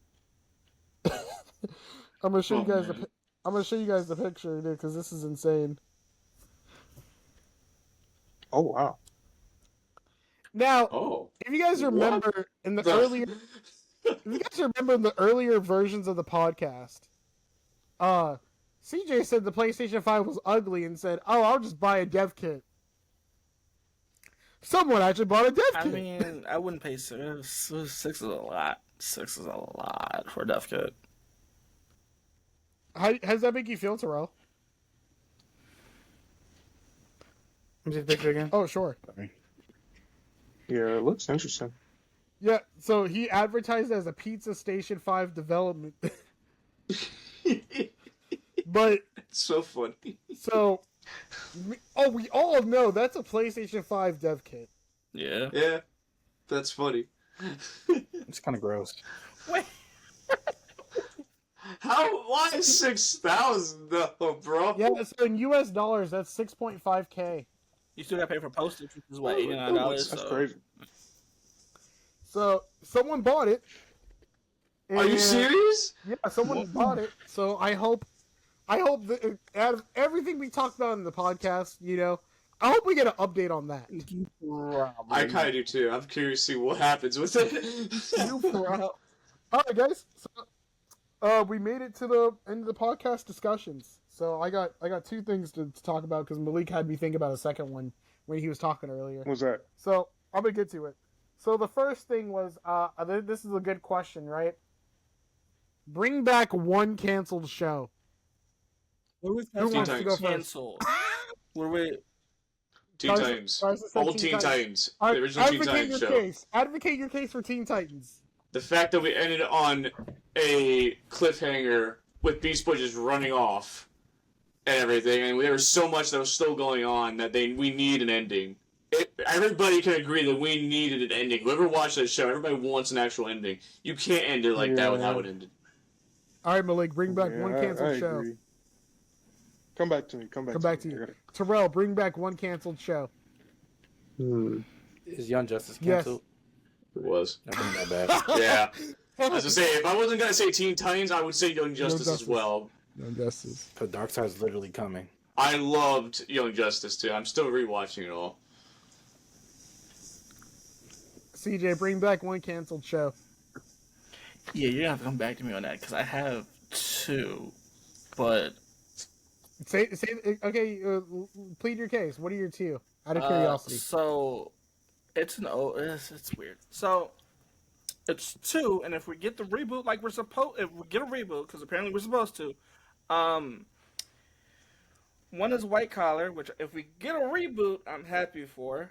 Mm-hmm. I'm gonna show you guys I'm gonna show you guys the picture, dude, because this is insane. Oh wow! Now, if you guys remember in the earlier, if you guys remember in the earlier versions of the podcast, CJ said the PlayStation 5 was ugly and said, "Oh, I'll just buy a dev kit." Someone actually bought a dev kit. I mean, I wouldn't pay 6. 6 is a lot. 6 is a lot for a dev kit. How does that make you feel, Terrell? Let me see the picture again. Oh, sure. Sorry. Yeah, it looks interesting. Yeah, so he advertised as a Pizza Station 5 development. But It's so funny. so we all know that's a PlayStation 5 dev kit. Yeah. Yeah, that's funny. It's kind of gross. Wait. Why 6,000 though, bro? Yeah, so in US dollars that's 6.5K. You still gotta pay for postage, which is what, Oh, $89. That's so. crazy. So someone bought it. Are you and- serious? Yeah, someone bought it. So I hope that out of everything we talked about in the podcast, I hope we get an update on that. I kind of do too. I'm curious to see what happens with it. All right, guys. So, we made it to the end of the podcast discussions. So I got two things to talk about because Malik had me think about a second one when he was talking earlier. What's that? So I'm gonna get to it. So the first thing was, this is a good question, right? Bring back one canceled show. Who wants to go first? Cancel. Were we? Teen Titans. Old Teen Titans. The original Teen Titans show. Case. Advocate your case for Teen Titans. The fact that we ended on a cliffhanger with Beast Boy just running off and everything, and there was so much that was still going on that we need an ending. Everybody can agree that we needed an ending. Whoever watched that show, everybody wants an actual ending. You can't end it like that with how it ended. All right, Malik, bring back one canceled show. Agree. Come back to me. Come back to you. Terrell, bring back one canceled show. Is Young Justice canceled? It was. Not that bad. Yeah. I was gonna say, if I wasn't gonna say Teen Titans, I would say Young Justice as well. Young Justice. Because Darkseid's literally coming. I loved Young Justice too. I'm still rewatching it all. CJ, bring back one canceled show. Yeah, you're gonna have to come back to me on that because I have two, but Say okay. Plead your case. What are your two? Out of curiosity. So it's it's weird. So it's two, and if we get the reboot like if we get a reboot, because apparently we're supposed to, one is White Collar, which if we get a reboot, I'm happy for,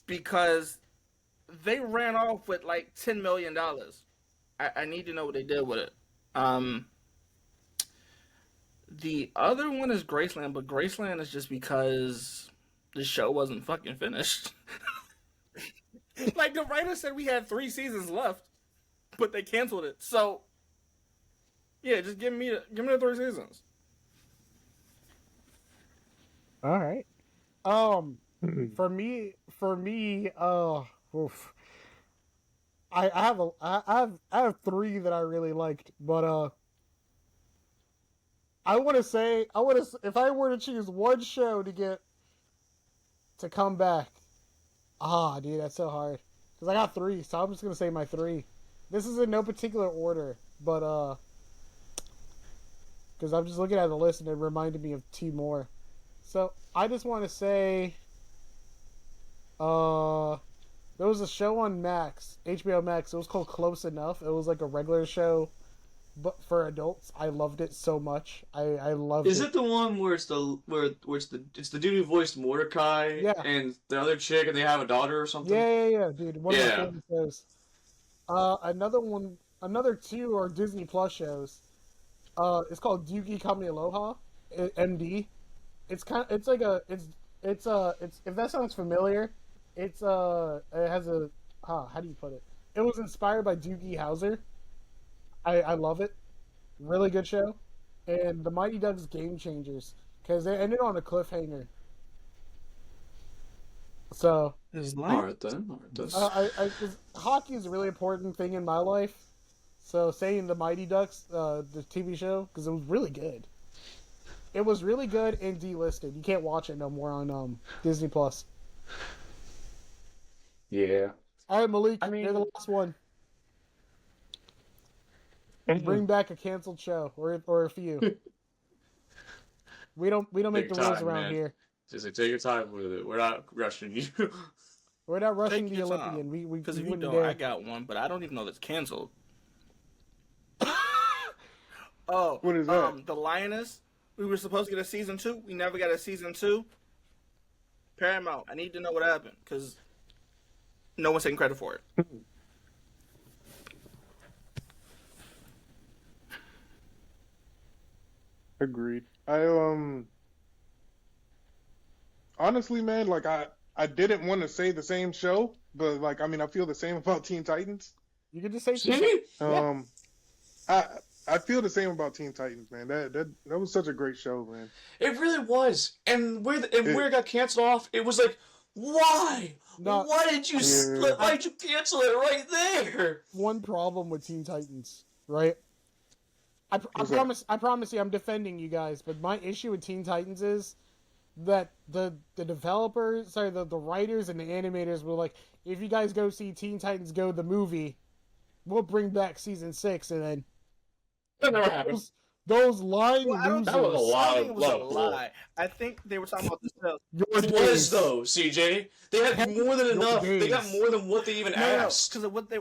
because they ran off with like $10 million. I need to know what they did with it. The other one is Graceland, but Graceland is just because the show wasn't fucking finished. Like, the writer said we had 3 seasons left, but they canceled it. So, yeah, just give me the 3 seasons. All right. For me, oof. I have 3 that I really liked, but if I were to choose one show to come back, dude, that's so hard. Because I got 3, so I'm just gonna say my 3. This is in no particular order, but because I'm just looking at the list and it reminded me of 2 more. So I just want to say, there was a show on Max, HBO Max. It was called Close Enough. It was like a regular show, but for adults. I loved it so much. I loved it. Is it the one where it's the dude who voiced Mordecai and the other chick, and they have a daughter or something? Yeah, dude. One of my favorite shows. Another 2 are Disney Plus shows. It's called Doogie Kami Aloha, MD. It's if that sounds familiar, it has a, how do you put it? It was inspired by Doogie Howser. I love it. Really good show. And the Mighty Ducks Game Changers, because they ended on a cliffhanger. So Alright then. hockey is a really important thing in my life. So saying the Mighty Ducks, the TV show, because it was really good. It was really good and delisted. You can't watch it no more on Disney Plus. Yeah. All right, Malik, you're the last one. Bring back a canceled show or a few. We don't make the rules around here. Just take your time with it. We're not rushing you. We're not rushing Take the your Olympian. time. We Because if you wouldn't don't, dare. I got one, but I don't even know that's canceled. Oh, What is that? The Lioness. We were supposed to get a season 2. We never got a season 2. Paramount, I need to know what happened because no one's taking credit for it. Agreed. Honestly, man, like I didn't want to say the same show, but like I feel the same about Teen Titans. You can just say I feel the same about Teen Titans, man. That was such a great show, man. It really was. And where it got canceled off, it was like, why? No. Why did you split? Why did you cancel it right there? One problem with Teen Titans, right? I promise you, I'm defending you guys, but my issue with Teen Titans is that the developers, the writers and the animators were like, if you guys go see Teen Titans Go the movie, we'll bring back season 6, and then That never happened. those lying losers. That was a lot I think it was a of lie. I think they were talking about the sales. It was though, CJ. They had more than enough. They got more than what they even asked. Because what they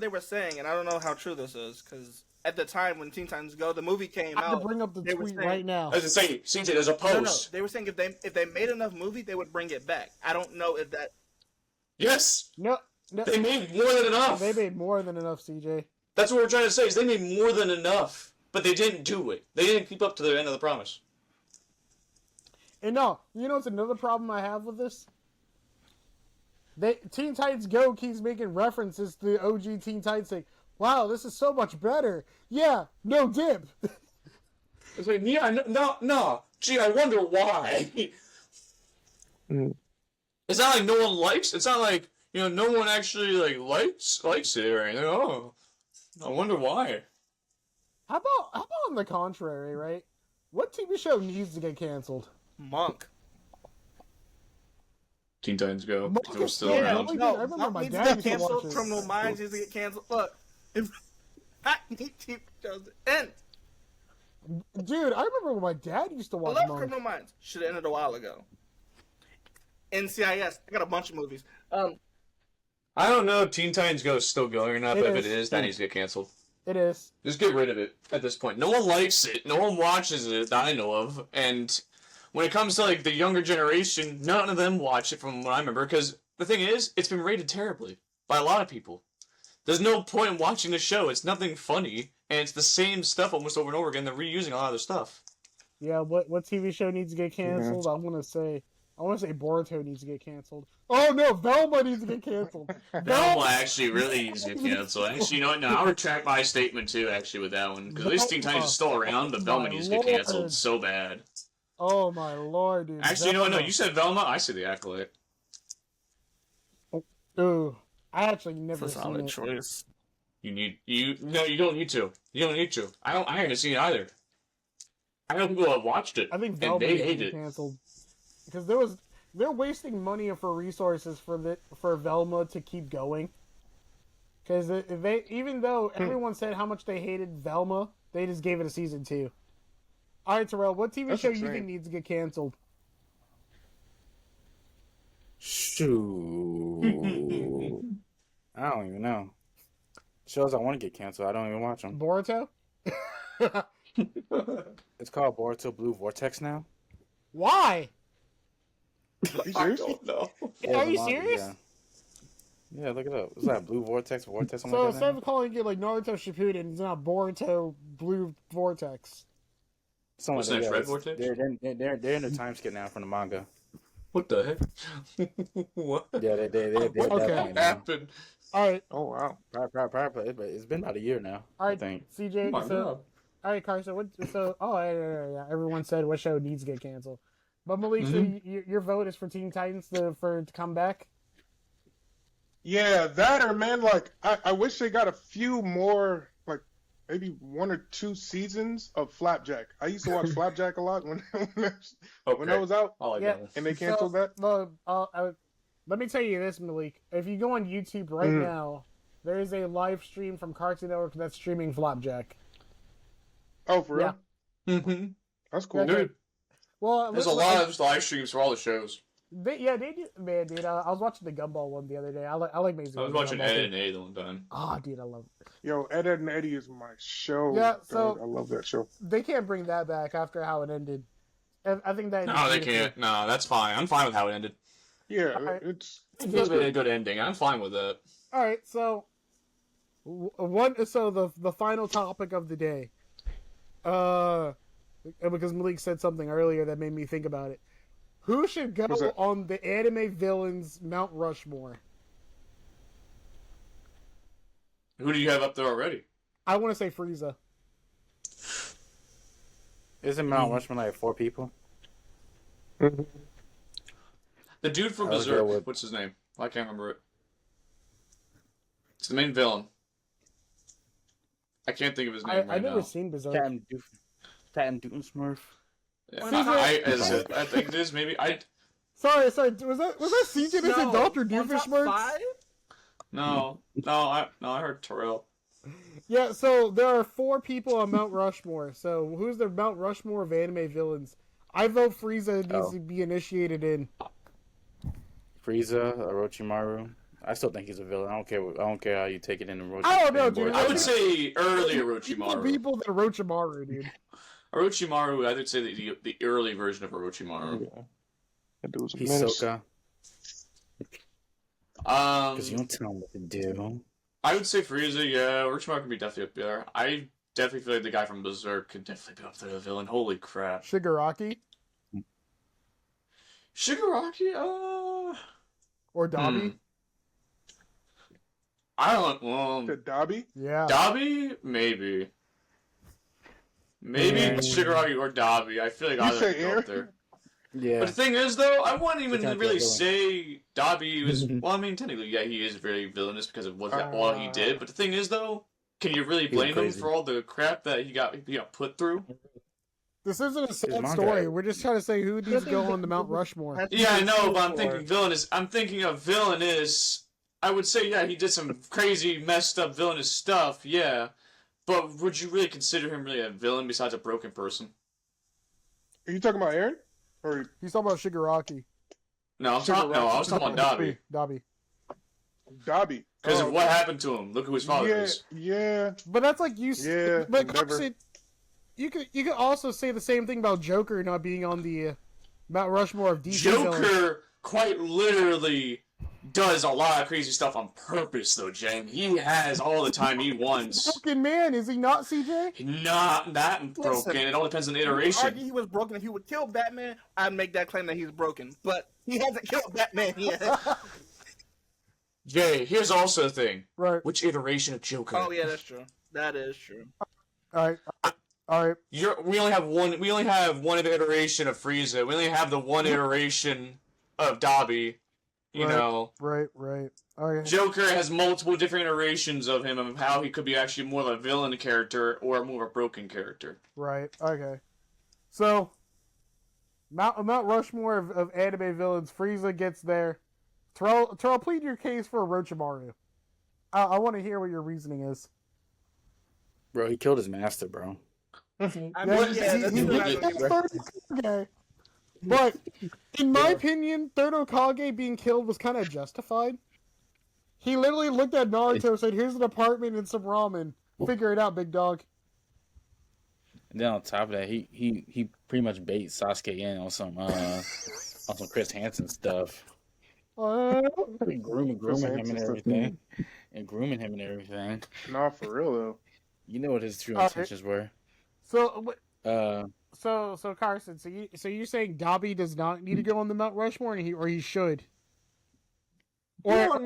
were saying, and I don't know how true this is, because at the time when Teen Titans Go, the movie came I out. can bring up the they were tweet saying- right now. As I say, CJ, there's a post. They were saying if they made enough movie, they would bring it back. I don't know if that. Yes, No, they made more than enough. they made more than enough, CJ. That's what we're trying to say. Is they made more than enough, but they didn't do it. They didn't keep up to the end of the promise. And no, you know what's another problem I have with this? Teen Titans Go keeps making references to the OG Teen Titans saying, wow, this is so much better. Yeah, no dip. It's like, yeah, no. Gee, I wonder why. It's not like no one likes. It's not like no one actually likes it or anything. Oh, I wonder why. How about on the contrary, right? What TV show needs to get canceled? Monk. Teen Titans Go. Mo- If it was still yeah, around. Mo- I remember my needs dad to used get to canceled. watch it. Criminal Minds needs to get canceled. Look, if I need TV shows to end. Dude, I remember when my dad used to I watch love Monk. Criminal Minds. Should have ended a while ago. NCIS. I got a bunch of movies. I don't know if Teen Titans Go is still going or not, It but if is. it is, that needs to get canceled. It is. Just get rid of it at this point. No one likes it. No one watches it that I know of. And when it comes to like the younger generation, none of them watch it from what I remember. Because the thing is, it's been rated terribly by a lot of people. There's no point in watching the show. It's nothing funny, and it's the same stuff almost over and over again. They're reusing a lot of their stuff. Yeah, what TV show needs to get canceled? I want to say Boruto needs to get canceled. Oh no, Velma needs to get canceled. Velma actually really needs to get canceled. Actually, you know what? No, I'll retract my statement too. Actually, with that one, because at least Teen Titans is still around, but Velma needs to get canceled so bad. Oh my lord, dude. Actually, you know what? No, you said Velma. I said the Acolyte. Ooh, I actually never That's a seen solid it. choice. You don't need to. You don't need to. I haven't seen it either. I know people have watched it. I think and Velma they needs to hate be it. canceled because they're wasting money for resources for Velma to keep going. Because even though everyone said how much they hated Velma, they just gave it a season 2. All right, Terrell, what TV That's show you insane. think needs to get canceled? Shoot. I don't even know. Shows I want to get canceled, I don't even watch them. Boruto? It's called Boruto Blue Vortex now. Why? You I serious? don't know. Yeah, Are the you manga, serious? Yeah, look it up. Is that Blue Vortex? Something So like instead that? of calling it like Naruto Shippuden, it's now Boruto Blue Vortex. Something What's like next, that. Red Vortex? They're in the time skip now from the manga. What the heck? What? Yeah, they're Okay. definitely now. happened? All right, Oh wow. Probably, but it's been about a year now. all I right, think. CJ. Oh my so, God. all right, Carson. Yeah. Everyone said what show needs to get canceled, but Malik, so your vote is for Teen Titans to come back. Yeah, that or man, like I wish they got a few more, like maybe 1 or 2 seasons of Flapjack. I used to watch Flapjack a lot when I was out, I like Yeah. that one. and they canceled that. Well, let me tell you this, Malik. If you go on YouTube right now, there is a live stream from Cartoon Network that's streaming Flapjack. Oh, for real? Yeah. Mm-hmm. That's cool. Okay. Dude, Well, there's a lot of live streams for all the shows. They do, man, dude. I was watching the Gumball one the other day. I like Amazing. I was watching Ed and Eddie the one time. Oh, dude, I love it. Yo, Ed, Ed and Eddie is my show. Yeah, dog. so- I love that show. They can't bring that back after how it ended. And I think that. No, they can't. No, that's fine. I'm fine with how it ended. Yeah, Alright. it's It was a good ending. I'm fine with that. All right, so the final topic of the day, because Malik said something earlier that made me think about it. Who should go What's that? on the anime villains Mount Rushmore? Who do you have up there already? I want to say Frieza. Isn't Mount Rushmore like 4 people? The dude from I would go Berserk. with- What's his name? I can't remember it. It's the main villain. I can't think of his name I right never now. seen Berserk. Captain Doomsmurf. Yeah. Caesar- I think it is. Maybe I. Sorry. Was that CJ that said Doctor on top Doofenshmirtz? 5? No. I heard Terrell. Yeah. So there are 4 people on Mount Rushmore. So who's the Mount Rushmore of anime villains? I vote Frieza needs to be initiated in. Frieza, Orochimaru. I still think he's a villain. I don't care how you take it in Orochimaru. I don't know, dude. I would say early The Orochimaru. people that Orochimaru, dude. Orochimaru. I would say the early version of Orochimaru. that dude was a menace. Hisoka. Um, Because you don't tell him what to do. I would say Frieza. Yeah, Orochimaru could be definitely up there. I definitely feel like the guy from Berserk could definitely be up there. The villain. Holy crap. Shigaraki Shigaraki. or Dabi. I don't. Well, The Dobby? Yeah. Dabi, maybe. Maybe Yeah. Shigaraki or Dabi. I feel like You either say could go Aaron? up there. Yeah. But the thing is, though, I wouldn't even can't be really a villain. say Dabi was. Well, I mean, technically, yeah, he is very villainous because of what all he did. But the thing is, though, can you really blame him crazy. for all the crap that he got put through? This isn't a sad manga. story. We're just trying to say who needs to go on the Mount Rushmore. Yeah, I know, but I'm thinking of villainous. I would say, yeah, he did some crazy, messed up villainous stuff, yeah. But would you really consider him really a villain besides a broken person? Are you talking about Aaron? Or He's talking about Shigaraki. No, I was talking about Dabi. Dobby? Because of what happened to him. Look who his father is. Yeah. But that's like you. Yeah. But Never. Carson, you could also say the same thing about Joker not being on the Mount Rushmore of DC Joker villains. quite literally does a lot of crazy stuff on purpose, though, Jane. He has all the time he wants. Broken man, is he not, CJ? Not that broken. Listen, It all depends on the If you iteration. argue he was broken, if he would kill Batman, I'd make that claim that he's broken. But he hasn't killed Batman yet. Jay, here's also the thing. Right. Which iteration of Joker? Oh yeah, that's true. That is true. All right. We only have one. We only have one iteration of Frieza. We only have the one iteration of Dabi. You know. Right. Okay. Joker has multiple different iterations of him of how he could be actually more of a villain character or more of a broken character. Right. Okay. So, Mount Rushmore of anime villains. Frieza gets there. Terrell, plead your case for Orochimaru. I want to hear what your reasoning is. Bro, he killed his master, bro. I mean, Okay. But, in my opinion, Third Hokage being killed was kind of justified. He literally looked at Naruto and said, "Here's an apartment and some ramen. Figure it out, big dog." And then on top of that, he pretty much bait Sasuke in on some Chris Hansen stuff. Grooming him and everything. And grooming him and everything. Nah, for real though. You know what his true intentions were. So Carson, so you're saying Dabi does not need to go on the Mount Rushmore, or he should? Or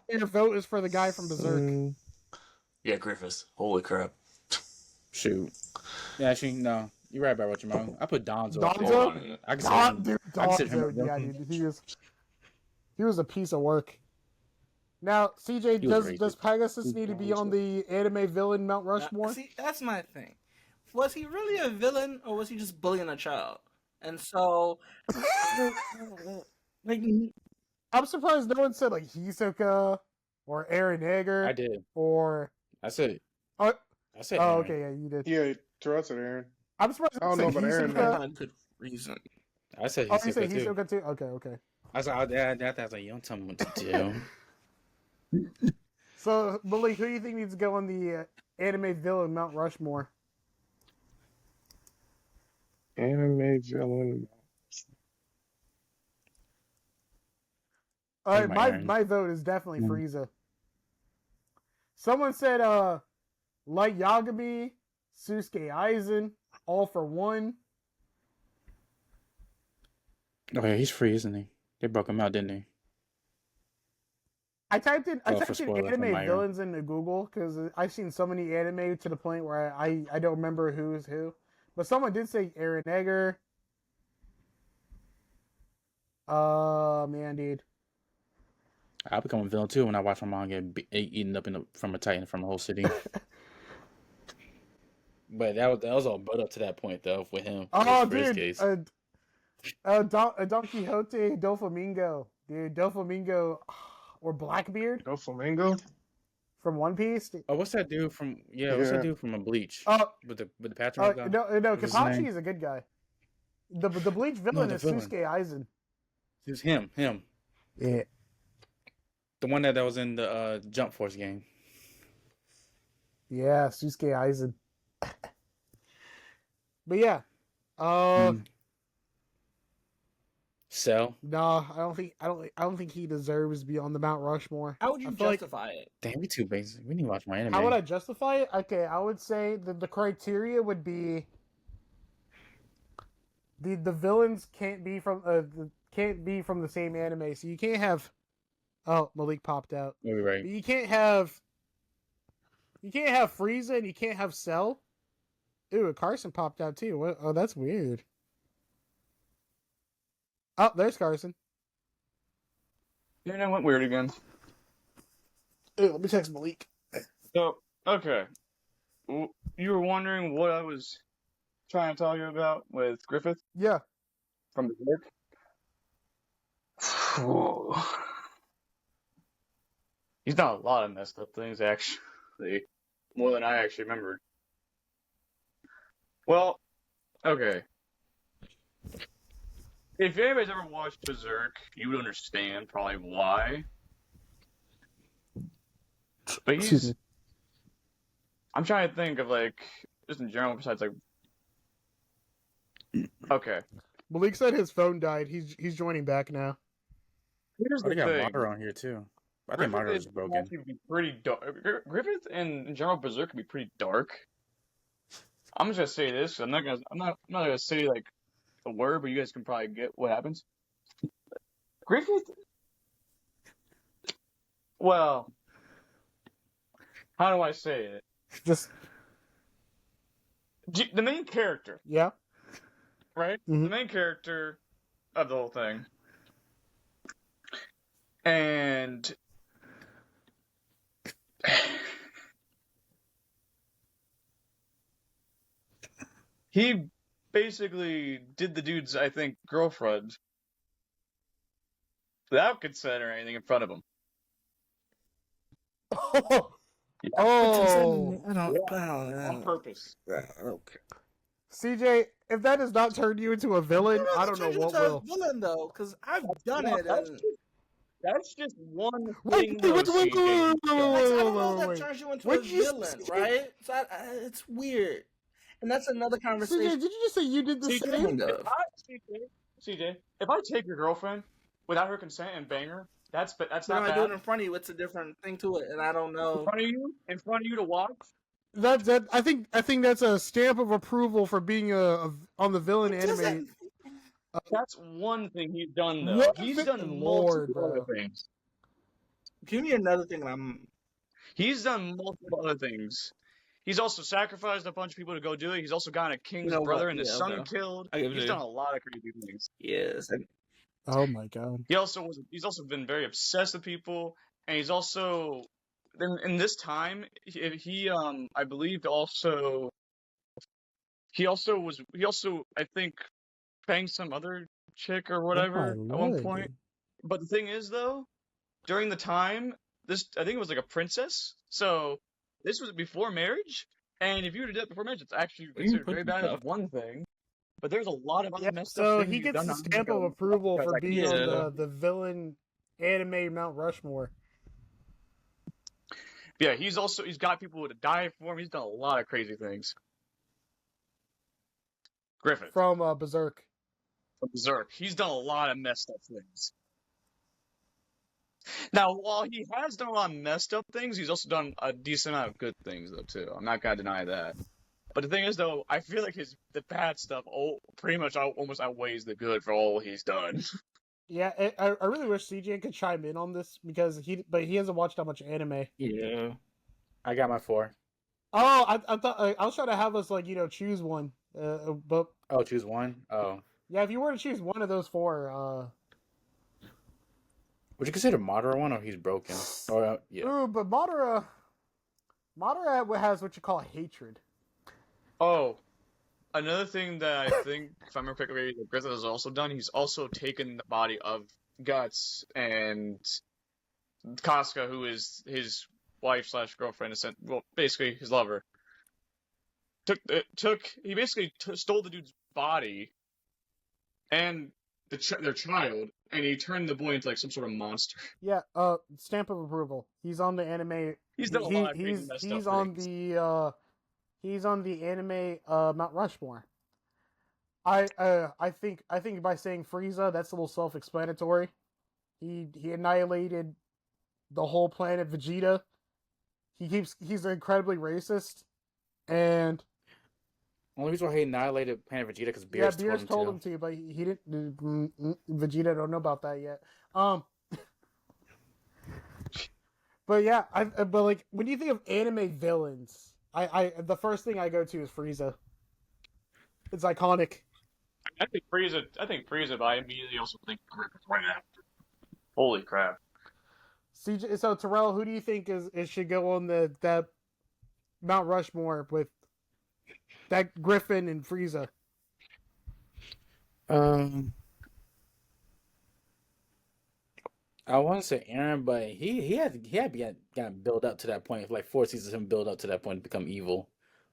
your vote is for the guy from Berserk. Yeah, Griffiths. Holy crap. Shoot. Yeah, actually, no. You're right about Orochimaru. I put Donzo. Donzo? I can say him. Dude, he was a piece of work. Now, CJ, does Pegasus need to be on the anime villain Mount Rushmore? See, that's my thing. Was he really a villain, or was he just bullying a child? And so, like, I'm surprised no one said like Hisoka or Eren Yeager. I did. Or I said it. I said oh, Aaron. okay, yeah, you did. Yeah, Terrell said Aaron. I'm surprised. I don't know about Aaron, man. not a good reason. I said Oh, you Hisoka said too. Hisoka too? Okay. I was like, I was like, you don't tell me what to do. So, Malik, who do you think needs to go on the anime villain Mount Rushmore? Anime villain. All right, my vote is definitely Frieza. Someone said Light Yagami, Susuke Aizen, all for one. Oh yeah, he's free, isn't he? They broke him out, didn't they? I typed in spoiler anime from Myra. villains into Google because I've seen so many anime to the point where I don't remember who is who. But someone did say Eren Yeager. Man, dude. I'll become a villain too when I watch my mom get eaten up from a titan from a whole city. But that was all built up to that point though with him. Oh, for his dude. case. Don Quixote, Doflamingo. Dude, Doflamingo or Blackbeard Doflamingo? from One Piece. Oh, what's that dude from? Yeah, what's that dude from a Bleach? With the Patrick? No, What's his Kapachi name? is a good guy. The Bleach villain the is villain. Susuke Aizen. It's him. Yeah. The one that was in the Jump Force game. Yeah, Susuke Aizen. But yeah. Cell. No, I don't think he deserves to be on the Mount Rushmore. How would you I feel like- justify it? Damn, we too basic. We need to watch my anime. How would I justify it? Okay, I would say that the criteria would be the villains can't be from the same anime. So you can't have. Oh, Malik popped out. You're right. You can't have Frieza and you can't have Cell. Ooh, Carson popped out too. What? Oh, that's weird. Oh, there's Carson. Yeah, that went weird again. Ooh, let me text Malik. So, okay. You were wondering what I was trying to tell you about with Griffith Yeah. from the work. He's done a lot of messed up things, actually. More than I actually remembered. Well, okay. If anybody's ever watched Berserk, you would understand probably why. But Excuse me. I'm trying to think of, like, just in general, besides, like... Okay. Malik said his phone died. He's joining back now. Here's I the got thing. Martyr on here too. I think Martyr is broken. Actually be pretty dark. Griffith and in general Berserk can be pretty dark. I'm just gonna say this. I'm not gonna say like a word, but you guys can probably get what happens. Griffith. Well, how do I say it? Just The main character, yeah. right? Mhm. The main character of the whole thing, and. He basically did the dude's, I think, girlfriend without consent or anything in front of him. Oh, I don't On purpose. Okay. CJ, if that does not turn you into a villain, I don't know what will. Villain though, because I've done it. And... That's just one Wait, thing. wait, though, wait, CJ. wait, I don't know if that wait. turns you into What a did you villain, say? right? So it's weird, and that's another CJ, conversation. did you just say you did the CJ, same? CJ, if I take your girlfriend without her consent and bang her, that's But not when I bad. do it in front of you, it's a different thing to it, and I don't know. In front of you to watch. That I think that's a stamp of approval for being on the villain anime. That's one thing he's done, though. What He's the done Lord, multiple bro. other things. Give me another thing. And He's done multiple other things. He's also sacrificed a bunch of people to go do it. He's also gotten a king's You know brother what? and his Yeah, son okay. killed. I give He's you. done a lot of crazy things. Yes. Oh my god. He's also been very obsessed with people, and he's also in this time he I believe also I think banged some other chick or whatever Oh my at one Lord, point. dude. But the thing is though, during the time I think it was like a princess, so this was before marriage. And if you were to do it before marriage, it's actually considered very bad as one thing. But there's a lot of other messed up So things he he's gets done. the stamp of approval for being Yeah. on the villain anime Mount Rushmore. Yeah, he's got people to die for him. He's done a lot of crazy things. Griffith From Berserk. from Berserk. He's done a lot of messed up things. Now, while he has done a lot of messed up things, he's also done a decent amount of good things, though, too. I'm not gonna deny that. But the thing is, though, I feel like the bad stuff pretty much almost outweighs the good for all he's done. Yeah, I really wish CJ could chime in on this because he hasn't watched that much anime. Yeah. I got my 4. Oh, I thought I was trying to have us choose one. But Oh, choose one. Oh, yeah, if you were to choose one of those 4, would you consider Martyr one, or he's broken? Or yeah. Ooh, but Madara has what you call hatred. Oh, another thing that I think, if I remember correctly, that Griffith has also done, he's also taken the body of Guts and Casca, who is his wife/girlfriend, well, basically his lover. He basically stole the dude's body and their child, and he turned the boy into like some sort of monster. Yeah, stamp of approval. He's on the anime. He's done a lot of crazy messed he's up on things. he's on the anime Mount Rushmore. I think by saying Frieza, that's a little self-explanatory. He annihilated the whole planet Vegeta. He's incredibly racist, and Only reason why he annihilated Planet Vegeta because Beerus told him to, but he didn't. Vegeta don't know about that yet. But yeah, but like when you think of anime villains, the first thing I go to is Frieza. It's iconic. I think Frieza, but I immediately also think Griffith right after. Holy crap. CJ, so Terrell, who do you think should go on that Mount Rushmore with that Griffin and Frieza. I want to say Aaron, but he had gotten built up to that point. Like 4 seasons, him build up to that point to become evil.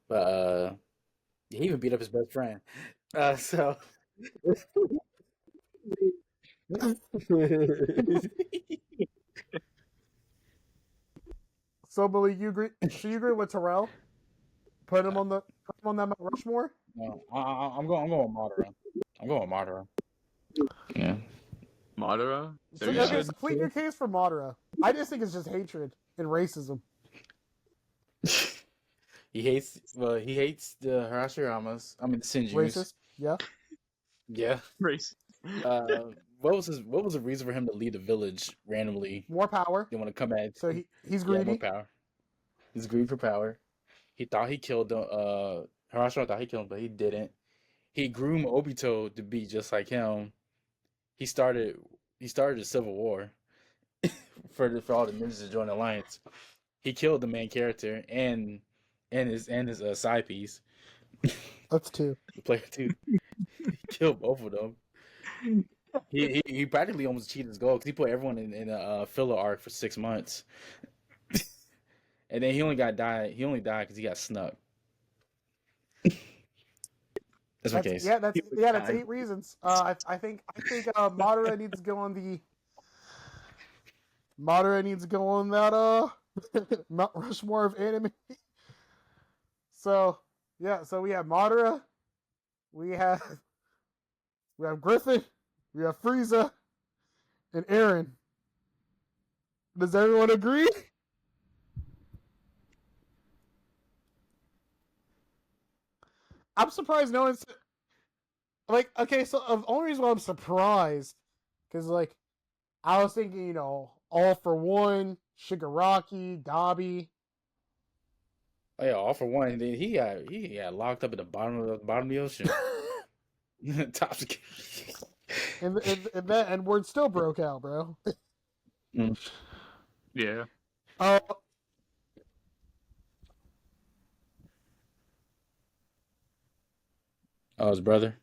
But he even beat up his best friend. So. So, Billy, you agree? So you agree with Terrell? Put him on that Mount Rushmore. No, I'm going with Madara. I'm going with Madara. Yeah. Madara? So, okay, so plead your case for Madara. I just think it's just hatred and racism. He hates the Hirashiramas. I mean the Shinjus. Racist, yeah. Yeah. Race. What was the reason for him to leave the village randomly? More power. They want to come at. So he's greedy. Yeah, more power. He's greedy for power. He thought he killed him. Hirashirama thought he killed him, but he didn't. He groomed Obito to be just like him. He started a civil war for all the ninjas to join the alliance. He killed the main character and his side piece. That's 2. The player 2. He killed both of them. He practically almost cheated his goal because he put everyone in a filler arc for 6 months, and then he only died because he got snuck. That's my case. Yeah, that's 8 reasons. I think Madara needs to go on that Mount Rushmore of anime. So we have Madara, we have Griffin, we have Frieza, and Eren. Does everyone agree? I'm surprised no one's like. Okay, so the only reason why I'm surprised, because like I was thinking, All for One, Shigaraki, Dabi. Oh yeah, All for One. He got locked up at the bottom of the ocean. Top security. and word still broke out, bro. Yeah. Oh, his brother.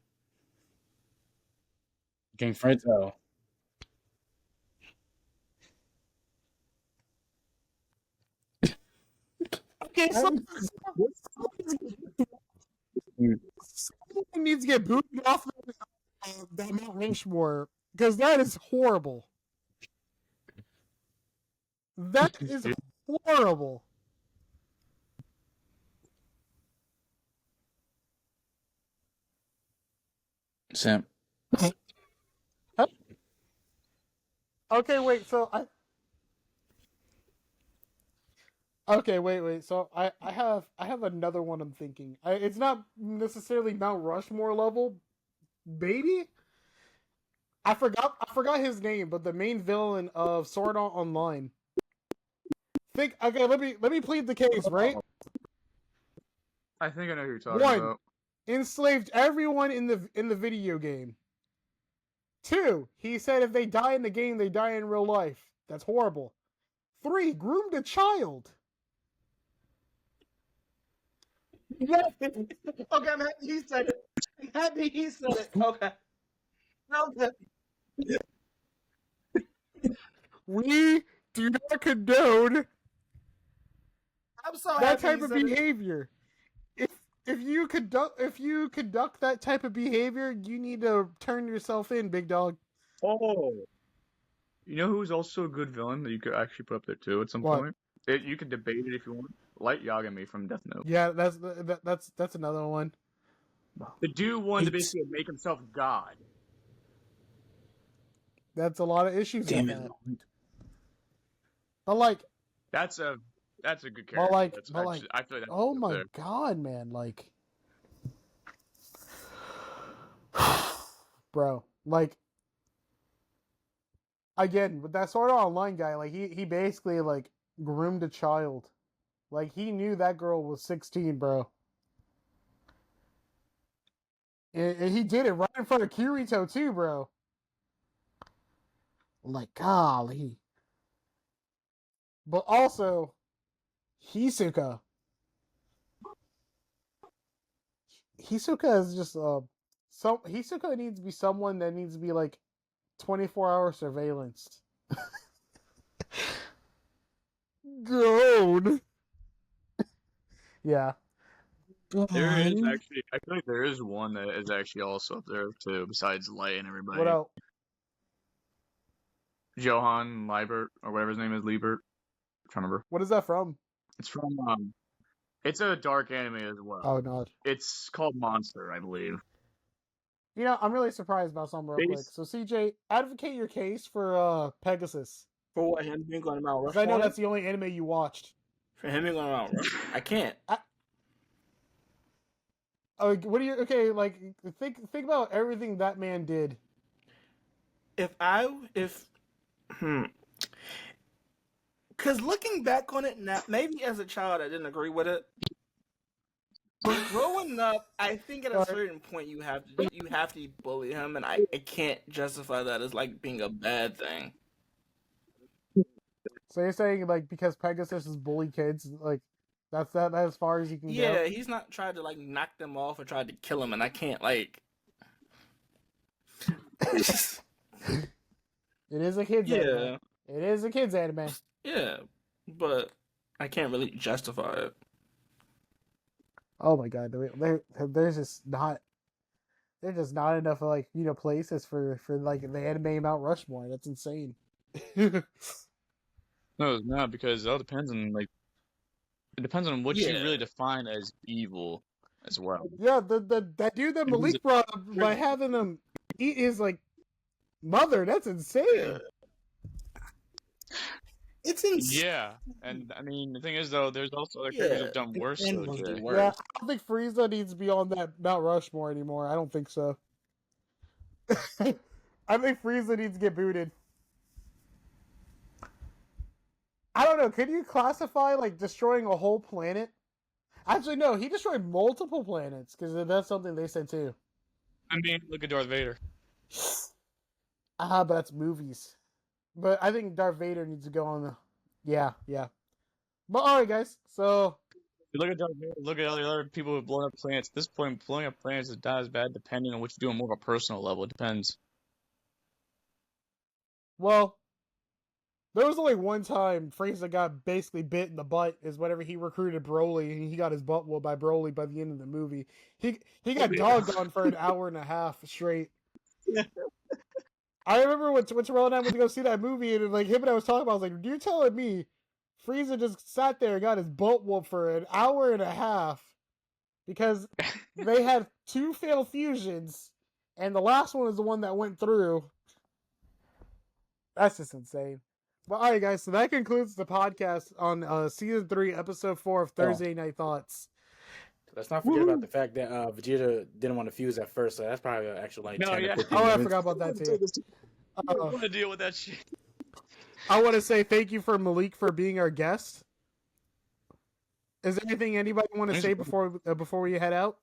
King French. Oh. Okay, someone needs to get booted off that Mount Rushmore because that is horrible. That is horrible. Sam. Okay, wait. So Okay, wait. So I have another one I'm thinking. It's not necessarily Mount Rushmore level, baby. I forgot his name, but the main villain of Sword Art Online. Okay, let me plead the case, right? I think I know who you're talking about. Enslaved everyone in the video game. 2, he said if they die in the game, they die in real life. That's horrible. 3, groomed a child. Yeah. Okay, I'm happy he said it. Okay. We do not condone I'm so that happy type of behavior. If you conduct that type of behavior, you need to turn yourself in, big dog. Oh. You know who's also a good villain that you could actually put up there too at some point? You could debate it if you want. Light Yagami from Death Note. Yeah, that's another one. The dude wanted to basically make himself God. That's a lot of issues. Damn with it. that. But like, That's a good character. but like, I feel like that's oh my there. god, man, like, bro, like, again with that Sword Art Online guy, like he basically like groomed a child, like he knew that girl was 16, bro, and he did it right in front of Kirito too, bro. Like, golly. But also, Hisoka. Hisoka is just Hisoka needs to be someone that needs to be like 24-hour surveillance. Gold. Yeah. There is actually, I feel like there is one that is actually also up there too, besides Light and everybody. What else? Johann Liebert, or whatever his name is, Liebert. I'm trying to remember. What is that from? It's from, it's a dark anime as well. Oh, no. It's called Monster, I believe. You know, I'm really surprised about something real quick. So, CJ, advocate your case for Pegasus. For what, him being on Mount Rushmore? Because I know that's the only anime you watched. For him being on Mount Rushmore? I can't. What do you... Okay, like, think about everything that man did. Because looking back on it now, maybe as a child I didn't agree with it. But growing up, I think at a certain point you have to bully him, and I can't justify that as like being a bad thing. So you're saying like because Pegasus is bully kids, like that's as far as you can go? Yeah, he's not tried to like knock them off or tried to kill him, and I can't like. It is a kids anime. It is a kids anime. Yeah, but I can't really justify it. Oh my god, there's just not enough like places for like the anime Mount Rushmore. That's insane. No, it's not, because it all depends on it depends on what you really define as evil as well. Yeah, that dude that Malik brought up by having him eat his like mother. That's insane. It's insane. Yeah, and I mean the thing is though, there's also other characters who've done worse. Yeah, I don't think Frieza needs to be on that Mount Rushmore anymore. I don't think so. I think Frieza needs to get booted. I don't know. Could you classify like destroying a whole planet? Actually, no. He destroyed multiple planets because that's something they said too. I mean, look at Darth Vader. But that's movies. But I think Darth Vader needs to go on the... Yeah. But alright, guys. So... Look at Darth Vader. Look at all the other people who've blown up planets. At this point, blowing up planets is not as bad depending on what you do on more of a personal level. It depends. Well... There was only one time Frieza got basically bit in the butt is whenever he recruited Broly and he got his butt whooped by Broly by the end of the movie. He got dogged on for an hour and a half straight. I remember when Terrell and I went to go see that movie and like him and I was talking about, I was like, you're telling me Frieza just sat there and got his butt whooped for an hour and a half because they had 2 failed fusions and the last one is the one that went through. That's just insane. Well, all right, guys. So that concludes the podcast on season 3, episode 4 of Thursday Night Thoughts. Let's not forget about the fact that Vegeta didn't want to fuse at first, so that's probably an actual like 10 or 15 Oh, I minutes. forgot about that too. I don't want to deal with that shit. I want to say thank you for Malik for being our guest. Is there anything anybody want to say before we head out?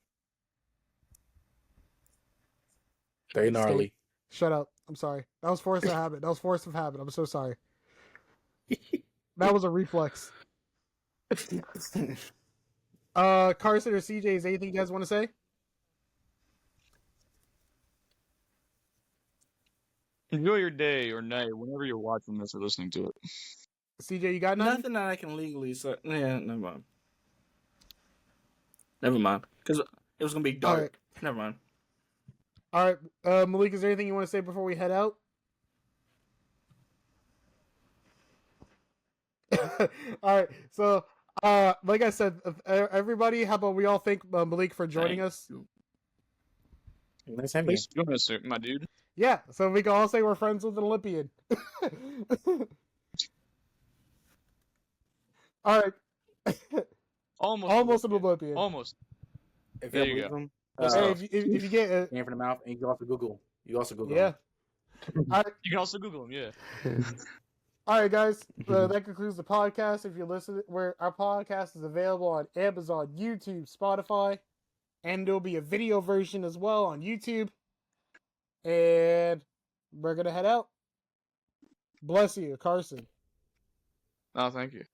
Very gnarly. Shut up. I'm sorry. That was force of habit. I'm so sorry. That was a reflex. Carson or CJ, is anything you guys want to say? Enjoy your day or night whenever you're watching this or listening to it. CJ, you got nothing? Nothing that I can legally say. Yeah, never mind. Because it was going to be dark. Right. Never mind. All right. Malik, is there anything you want to say before we head out? All right. So, like I said, everybody, how about we all thank Malik for joining us? Nice having you. You're gonna say, my dude. Yeah, so we can all say we're friends with an Olympian. All right. Almost an Olympian. Almost. If there you go. If you get name from the mouth, and you can also Google. Yeah. You can also Google him. Yeah. All right, guys. That concludes the podcast. If you listen, where our podcast is available on Amazon, YouTube, Spotify, and there'll be a video version as well on YouTube. And we're gonna head out. Bless you, Carson. Oh, thank you.